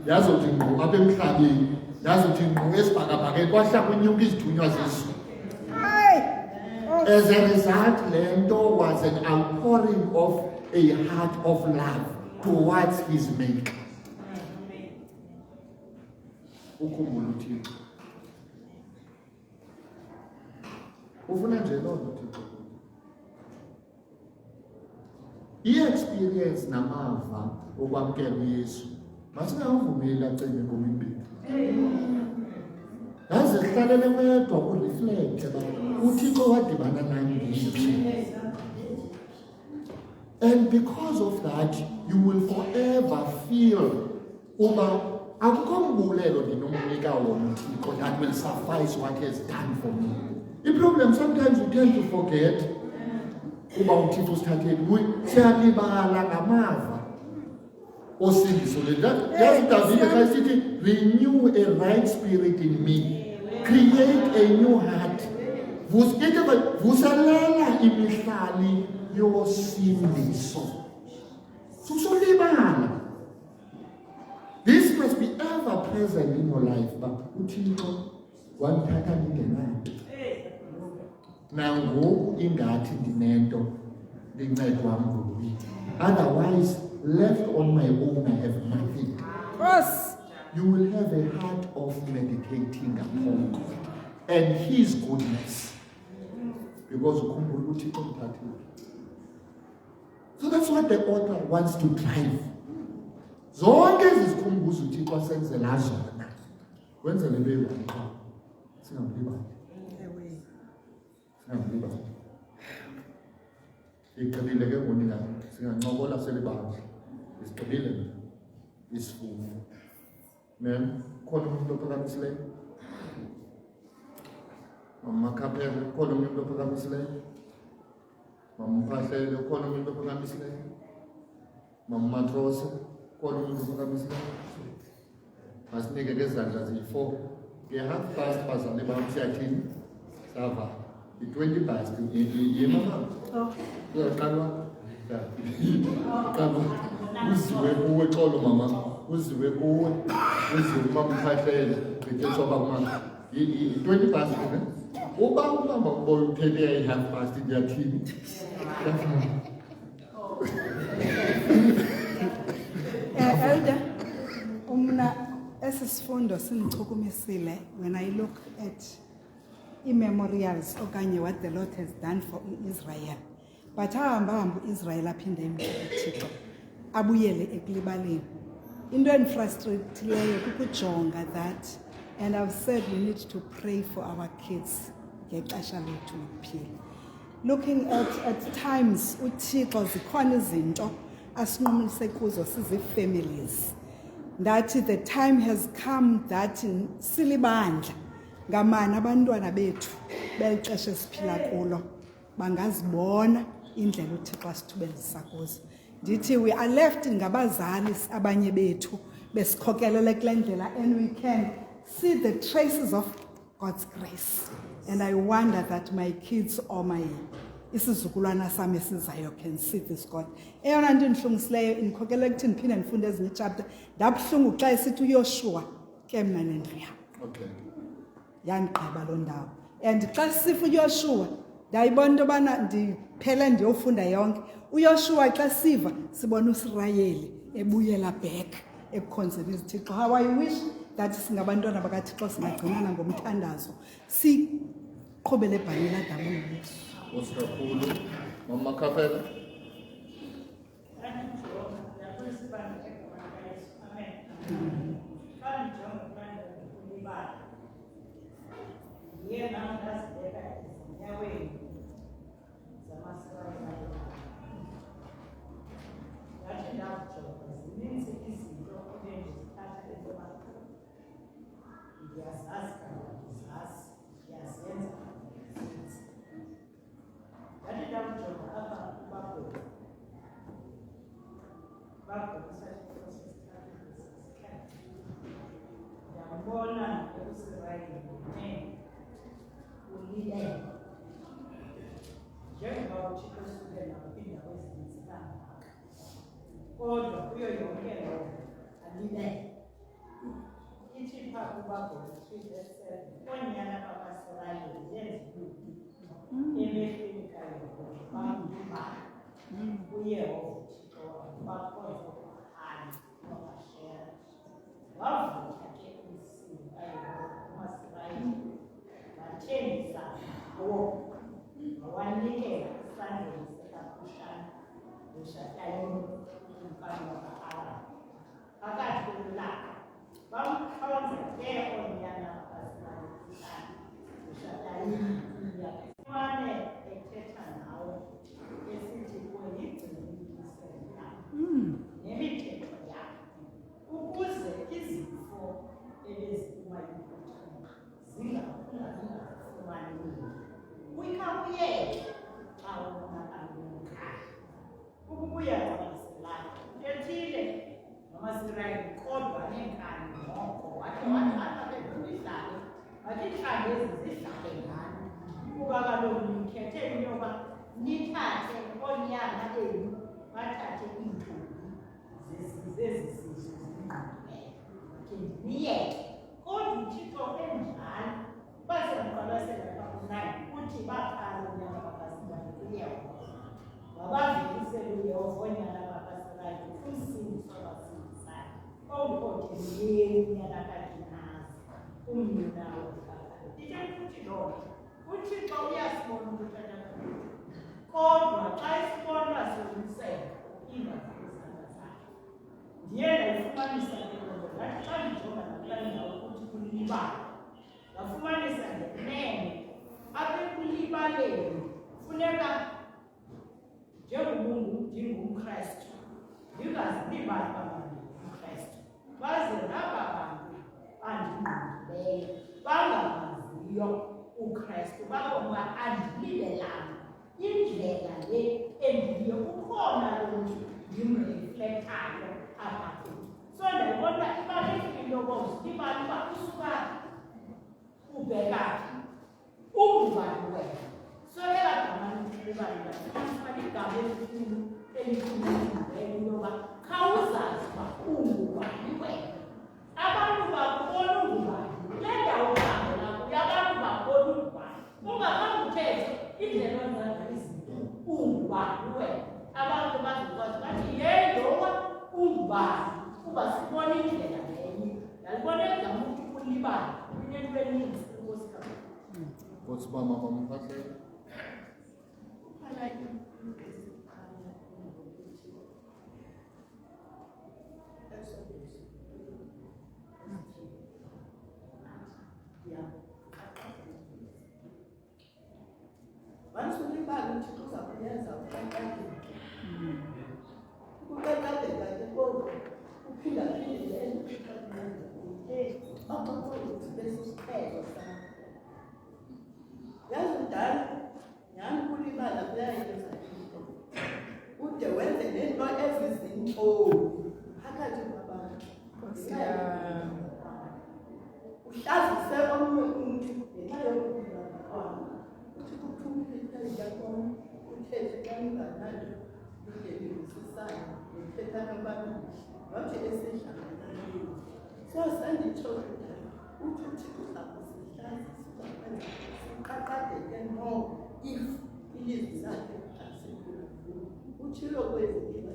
yazothi ngqo apha emhlabeni yazothi ngqo esibhakabhakeni kwahlapha unyuka izithunywa zezulu. As a result, Lento was an outpouring of a heart of love towards his maker. Ukhumbula uThixo. Ufuna nje loo nto uThixo. I-experience namava okwamkela uYesu masingavumeli acime ngomimpilo. Yaze hlalele wedwa ureflect uThixo wadibana nami ngiyiphila. And because of that, you will forever feel uba akukho mbulelo ndinomnika wona uThixo that will suffice what he has done for me. The problem sometimes we tend to forget uba uThixo sithatheni siyalibala ngamava osindiso le yazi Davide xa sithi renew a right spirit in me, create a new heart, vuselela imihlali yosindiso. Susolibala. This must be ever present in your life. But uThixo wandithatha ndingenayo. Nangoku ingathi ndinento ndincedwa nguye. Otherwise, left on my own, I have nothing. You will have a heart of meditating upon God and His goodness. Because ukhumbula uThixo mthathile. So that's what the author wants to drive. Zonke izikhumbuzo uThixo asenzela zona. Wenzele bebani qha. Singamlibali. Singamlibali. Igqibile ke ngoku singancokola selibandla. Isigqibile isifundo. Mem, khona umuntu ophakamisileyo? Mama Kapele, khona umuntu ophakamisileyo? Mama Mphahlele, khona umuntu ophakamisileyo? Mama Matrose, khona umuntu ophakamisileyo? Masinike ngezandla ziyi-4. Nge-half past bazali bam siyathini? Sava. I-20 past yemama. Uyaqalwa? Qaba. Uziwe kuwe xolo mama. Uziwe kuwe. Uziwe mama Mphahlele. Ngithetha mama. I-20 past ne? Uba ubamba uboya uphele i-half past ndiyathini? Elder, esisifundo sindichukumisile when I look at memorials okanye what the Lord has done for Israel. But ahamba Israel aphinde emthixo abuyele ekulibaleni. Into enfrustratileyo kukujonga that, and I've said we need to pray for our kids ngexesha lethu lokuphila. Looking at times uthixo zikhona izinto asinqumlise kuzo sizi-families. That the time has come that silibandla ngamana abantwana bethu belixesha esiphila kulo bangazibona indlela uthixo asithubelisa kuzo. Ndithi we are left ngabazali abanye bethu besikhokelela kule ndlela, and we can see the traces of God's grace. And I wonder that my kids or my isizukulwana sami esizayo can see this God. Eyona nto ndintlungisileyo indikhokelela ekuthini ndiphinde ndifunde ezinye ichapter, ndabuhlungu xa esithi uYoshua ke mna nendlu yam. Okay. Yandigqiba loo ndawo. And xa sifa uYoshua ndayibona into yobana ndiphele ndiyofunda yonke. uYoshua xa siva sibona uSirayeli ebuyela back ekukhonzeni izithixo. How I wish that singabantwana bakaThixo singagcinana ngomthandazo siqhubele ebhaleni ladamu loYesu. Osikakhulu. Mama Kapele. Funeka ndingumKrestu ndingazilibali abantu uKrestu baze naba bantu andingqongileyo bangamaziyo uKrestu bakoba andilibelanga indlela le endiyo ukhona lo mntu ndimreflektayo apha kum. So ndiyibona ibalulekile yokuba ibali uba usuka ubhekaphi ungubani wena. So elagama libalulekile igama elikhulu yoba khawuzazi uba ungubani wena. Abantu bakubona ungubani le ndawo uhambela kuyo abantu bakubona ungubani ungakhange uthethe indlela onzenza izinto ungubani wena. Abantu bazokwazi bathi yeyowa ungubani kuba sibona indlela lenye yalibona egama ukuthi ulibala kunento eninzi enkosikazi. Nkosi mama Mphahlele. Bansulibala uThixo uza kuyenza ukaqaqeka. Ukaqaqeka ke kodwa uphinda-phinde baxoxoluthi besisiqhelo sakho. Yazi udala nyhani kulibala kuyayenza into ude wenze nento ezizintloni phakathi kwabantu. Uhlazise omnye umntu ngenxa yokulibala kwakho. Uthi kuphumile yakona uthethe kangakanani ude livisisane uthetha nabantu wathi esidlangaleni. So senditsho uthi uThixo uzakusihlazisa siqaqadeke no if ilizwi lakhe alisekhona. Utshilo kwezinto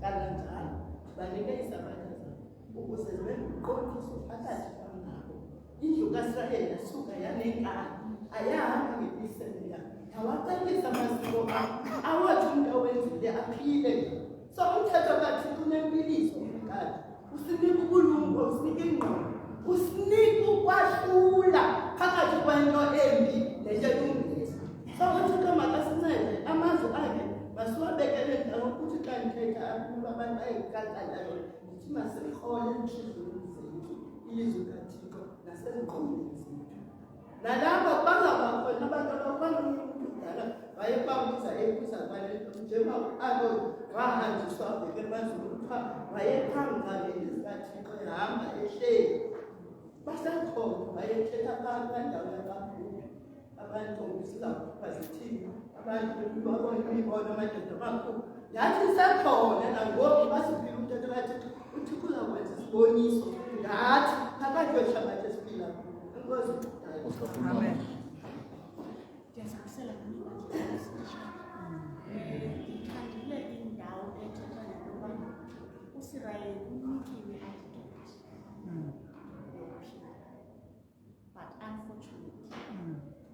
kananjalo banike isabatha zabo ukuze zibe nomqondiso phakathi kwam nabo. Indlu kaSirayeli yasuka yanenkani ayahamba ngemisebe yawacekisa amasiko awathi umntu owenzile aphile. So umthetho kaThixo unempiliso umkade usinika ubulumko usinika ingqondo usinika ukwahlula phakathi kwento embi nento elungileyo. So uThixo makasincede amazwi akhe masiwabekele ndawo ukuthi xa ndithetha abantu bayikankanyana ndithi masilirhole entliziyweni zethu ilizwi kaThixo nasezingqondweni zethu. Nalapho bazawuba khona abantu abafana nomntu kudala wayebabuza ebuza kwale nto njengoba u-Aroni wahanjiswa abheke emazulu kuthiwa wayephambi zikaThixo ehamba ehleli. Basekhona wayethetha kandawo yabakhulu abantombi sizakukhupha zithini abantu babona imibono amadoda amakhulu. Yathi isekhona nangoku basiphila umthetho kaThixo uThixo uzakwenza isiboniso ngathi phakathi kwehlabathi esiphila kulo. Enkosi. Amen. Ndiyazikhusela ndithandile indawo ethetha njengoba uSirayeli unikiwe identity yokuphila, but unfortunately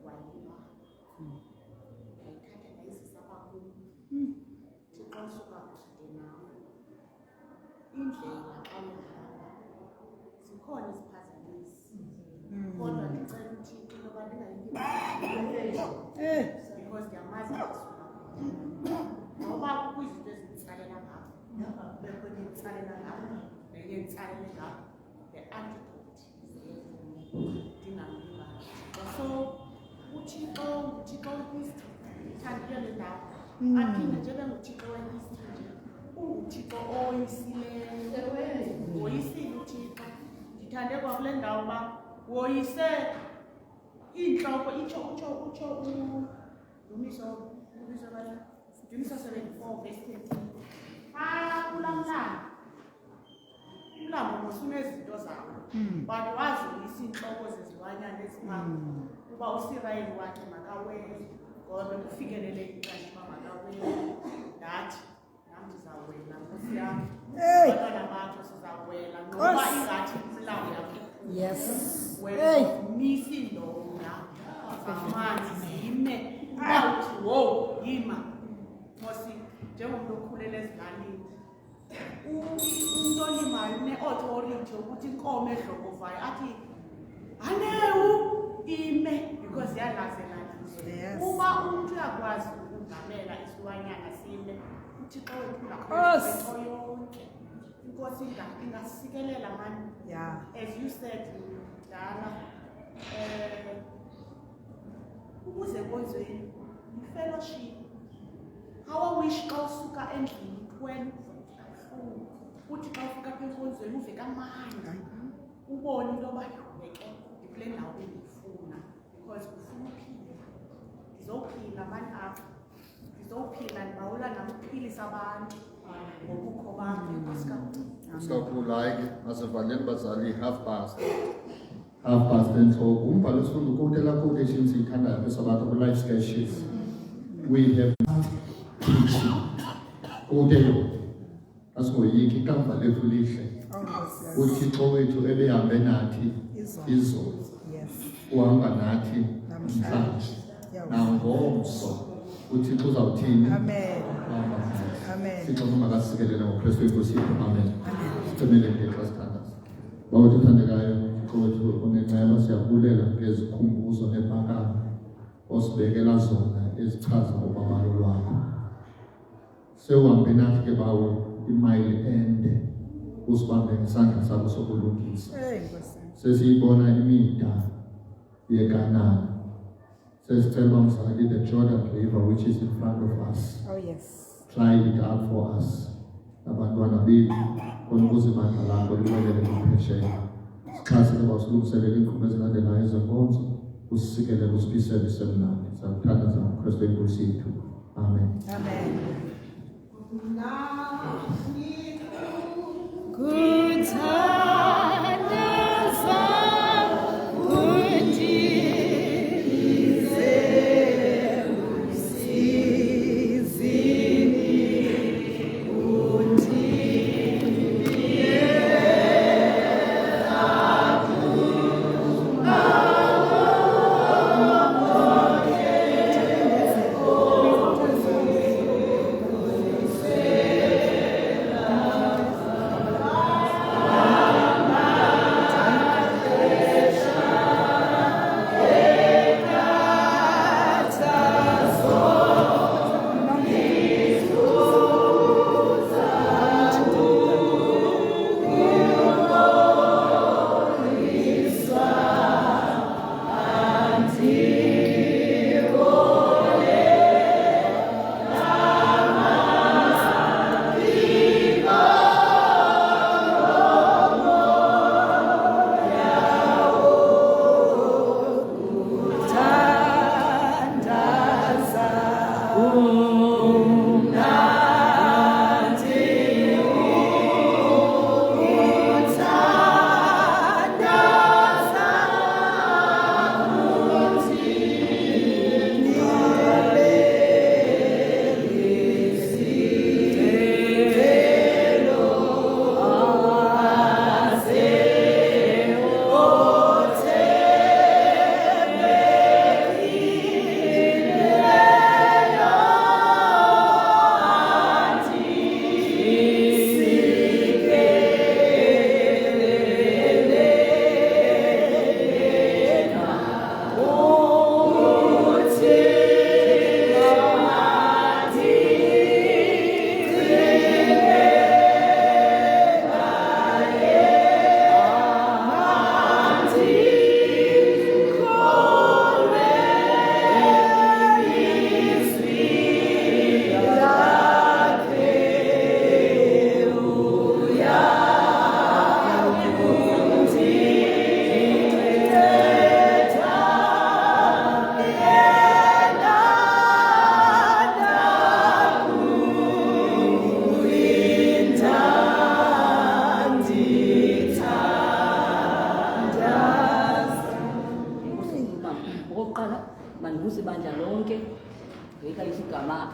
wayiba ayithatha ndayizisa kakhulu. Thixo usuka kude nawe indlela xa uhamba zikhona iziphazamisi kodwa ndicela uThixo loba because ndiyamazi noba kukho izinto ezinditsalela ngapho bekho nditsalela ngapho beke nditsalele ngapho the antidote ndingamlibali. So uThixo wehistory thandile le ndawo aphinde njengenguThixo wehistory nje unguThixo owoyisileyo woyisile uThixo. Ndithande kwakule ndawo uba woyise inhloko utsho udumiso 74 verse 13 kulaa mlambo mosunezinto zawo but wazuyisa inhloko zezilwanyana eziphambi kuba uSirayeli wakhe makawele ngoba kufikelele ixesha uba makawele. Ndathi nam ndizawela nkosi yam abantwana bakho sizawela noba ingathi umlambo yakho Yes. misi lona zamanzi zime awuthi wo yima Nkosi njengomntu okhulele ezilalini umntu olimayo une-authority ukuthi inkomo edlokovayo athi anewu ime because yalazela Yes. uba umntu uyakwazi ukungamela isilwanyana enzile uthixo wethu ngakho yonke inkosi ingasikelela mani Yeah. as you said dala ukuze konzweni i-fellowship how I wish xa usuka endlini 12 kabuhlungu uthi xa ufika apha enkonzweni uve kamandi ubone into yoba ke ndikule ndawo bendiyifuna because ufuna uphila ndizophila mani apha ndizophila ndibawula nam ukuphilisa abantu ngobukho bakho inkosi Usakhulake asivaleni bazali half past and so umbhalo osifunda ukutela quotations siyithandayo bese abantu ku life sketches we have utelo asingoyiki ikamva lethu lihle uthixo wethu ebehambe nathi izolo Yes. uhamba nathi namhlanje nangomso uthixo uzawuthini Amen. Amen. Sicela makasikelele ngoKristu inkosi yethu amen sicemele ngexesha sithandaza bawethu uthandekayo uthixo wethu onenceba siyabulela ngezikhumbuzo nephakama osibekela zona ezichaza ubabalo lwakho sewuhambe nathi ke bawo imayili ende usibambe ngesandla sakho sokulungisa Hey, Nkosi. sesiyibona imida yeKanani sesicela mzali the Jordan River which is in front of us Oh, yes. try it out for us abantwana bethu khona ukuze ibandla lakho liwelele ngaphesheya sixhasile basilungiselele inkqubo ezilandelayo zenkonzo usisikele usibisele semnandi sakuthandaza ngoKristu inkosi yethu amen Amen.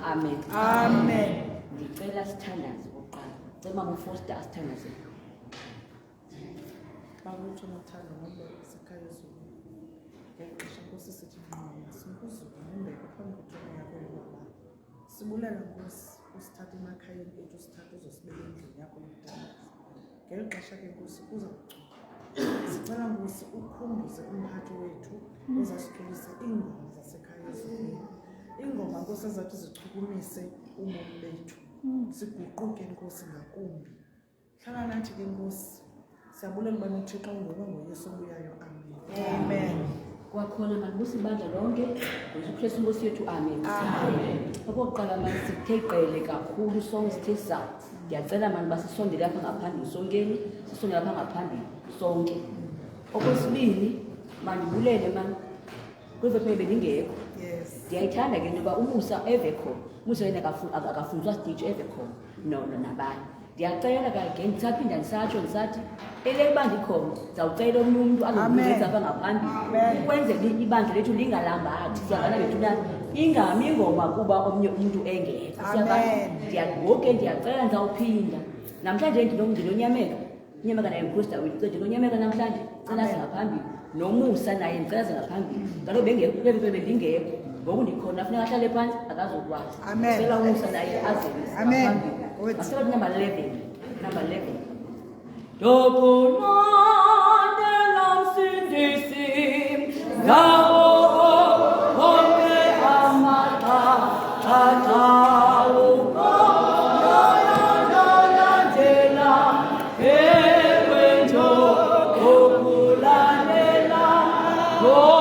Amen. Amen. Ndicela sithandaze oqala. Cema uFoster asithandaze. Bakuthi unothando ngoba sikhaya zulu. Ngexesha Nkosi sithi nqaba sinkuzulu nembeko phambi kwethu yakho yobaba. Sibulela Nkosi usithatha emakhayeni ethu sithatha uzosibeka endlini yakho yokudala. Ngexesha ke Nkosi uzakucuba. Sicela Nkosi ukhumbuze umphathi wethu ozasiculisa iingoma zasekhaya zulu. Ingoma Nkosi ezathi zichukumise ubomi bethu siguquke Nkosi ngakumbi. Hlala nathi ke Nkosi. Siyabulela uba noThixo ungona ngoYesu obuyayo. Amen. Kwakhona malibusi ibandla lonke ngoJesu Nkosi yethu amen. Okokuqala manje sithe gqele kakhulu sonke sithe sa. Ndiyacela manje basisondele lapha ngaphambili sonkeni, sisondele lapha ngaphambili sonke. Okwesibili mandibulele manje kuze phela bengekho. Yes. Ndiyayithanda ke ngoba umusa evekho. Umusa yena akafundzwa stage evekho. No nabani. Ndiyacela ke ngitsaphinda ndisatsho ndisathi eleba ndikhona zawucela umuntu azokwenza apha ngaphambili ukwenzela ibandla lethu lingalambathi siyabana bethuna ingami ingoma kuba omnye umuntu engekho siyabana ndiyacela ndizawuphinda namhlanje ndinonyameka naye mkhosta wethu ndinonyameka namhlanje cela singaphambili nomusa naye ndicela singaphambili kaloku bengekho ngoku ndikhona funeka ahlale phansi akazokwazi cela umusa naye aze Masela number 11. Number 11. Dokunande namsindisi ngawo onke amata atawo yolandela ekwento okulandela Oh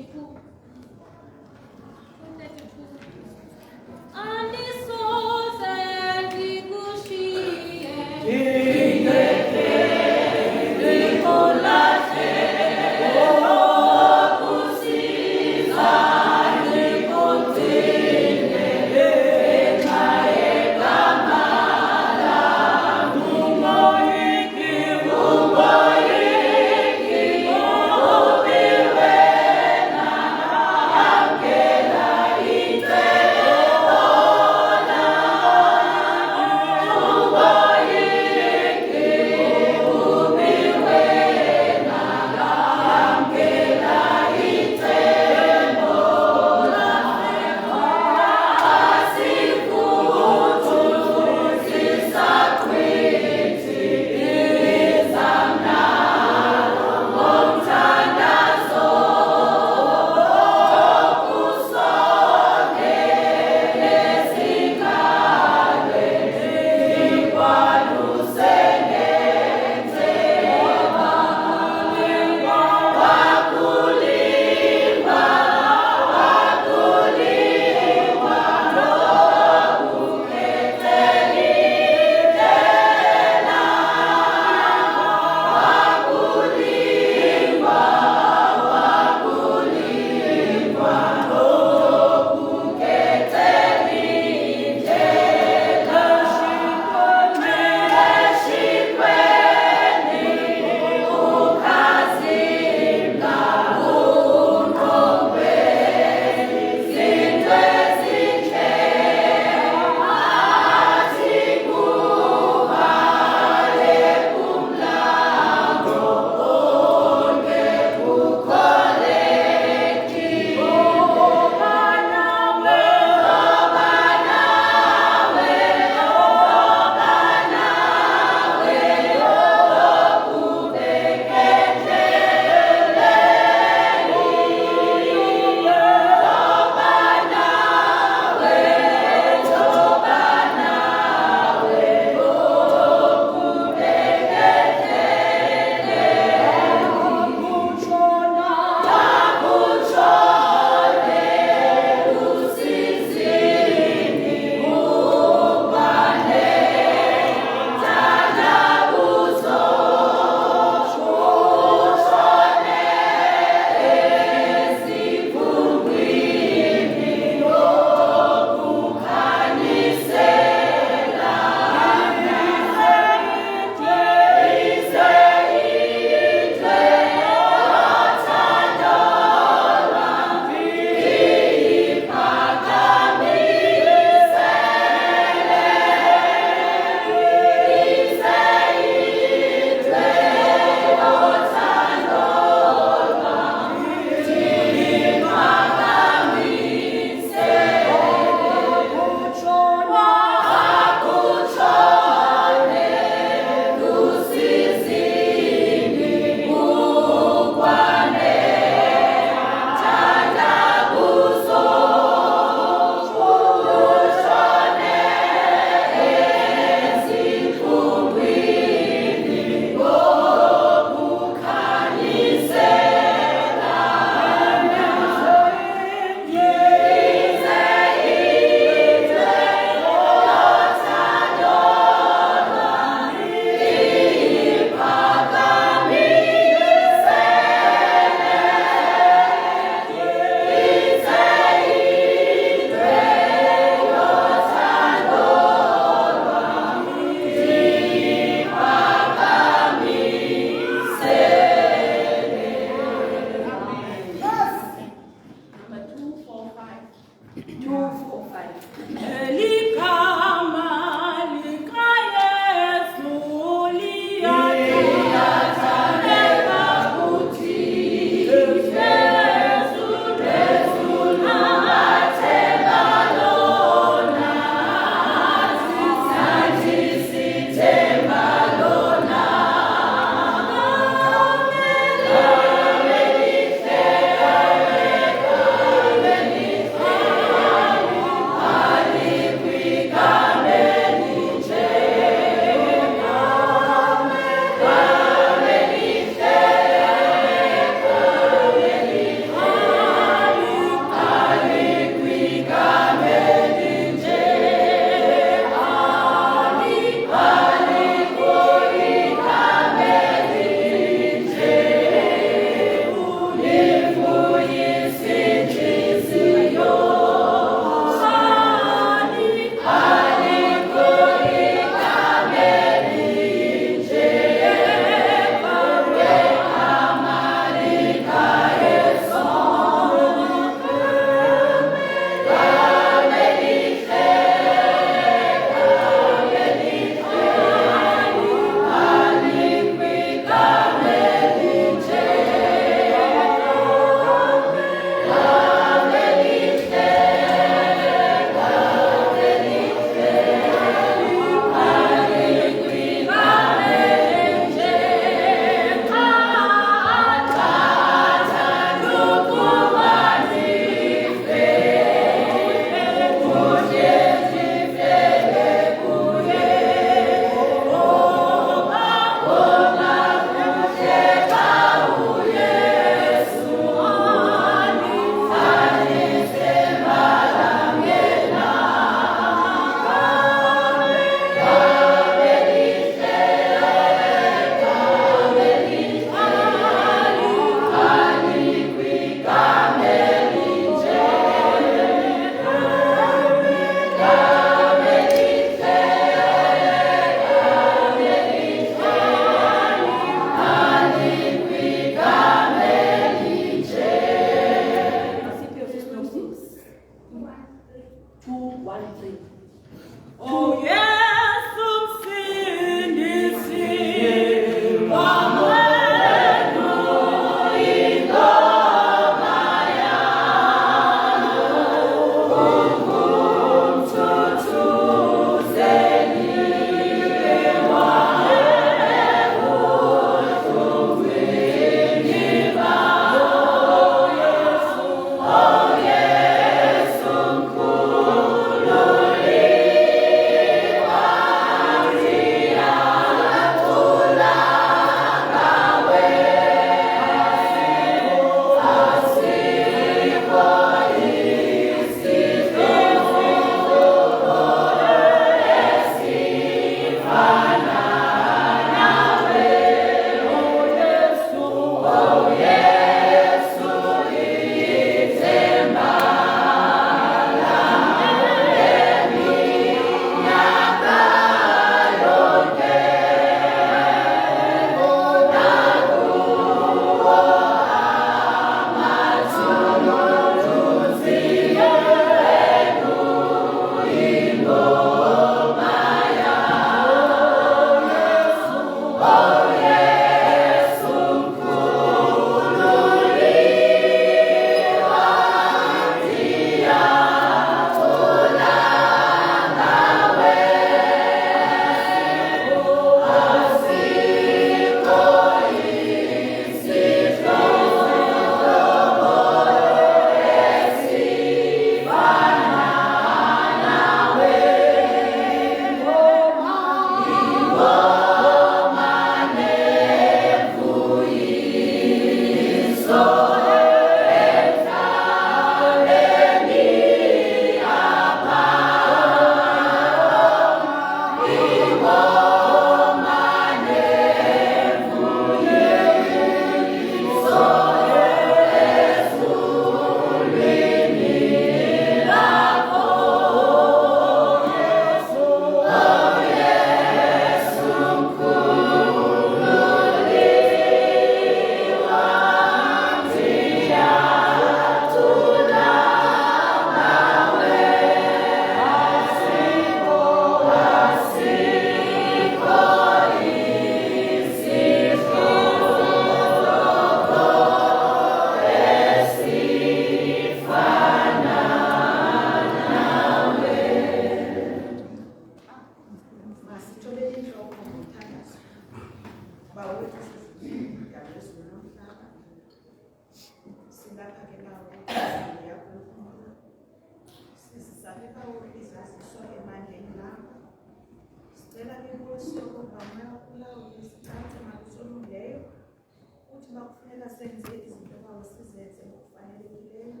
uba kufuneka senze izinto bawo sizenze ngokufanelekileyo.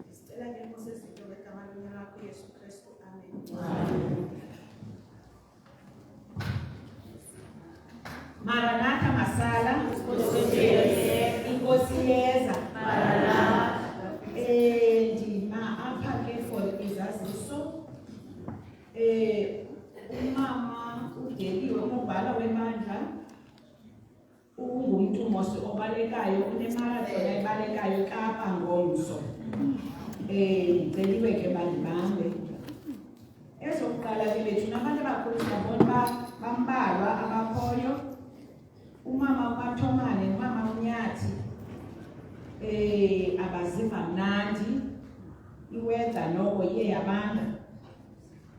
Ndisicela ke Nkosi izinto ngegama lonyana wakho uYesu Kristu. Amen. Maranatha masala, Inkosi yeza. Ndima apha ke for izaziso. Umama uDeliwe unobhala wemandla ungumntu mose obalekayo unemarathon ebalekayo Kapa ngomso. Ndiceliwe ke bandibambe. Ezokuqala ke bethu nabantu abakhulu siyabona bambalwa abakhoyo. Umama uMathomane nomama uNyathi abaziva mnandi. Iweather noko iye yabanda.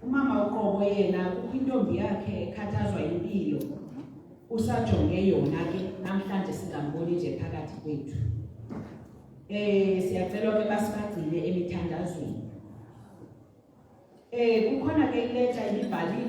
Umama uqobo yena intombi yakhe ekhathazwa impilo usajonge yona ke namhlanje singamboni nje phakathi kwethu. Siyacela ke basibagcine emithandazweni. Kukhona ke ileta ibhaliwe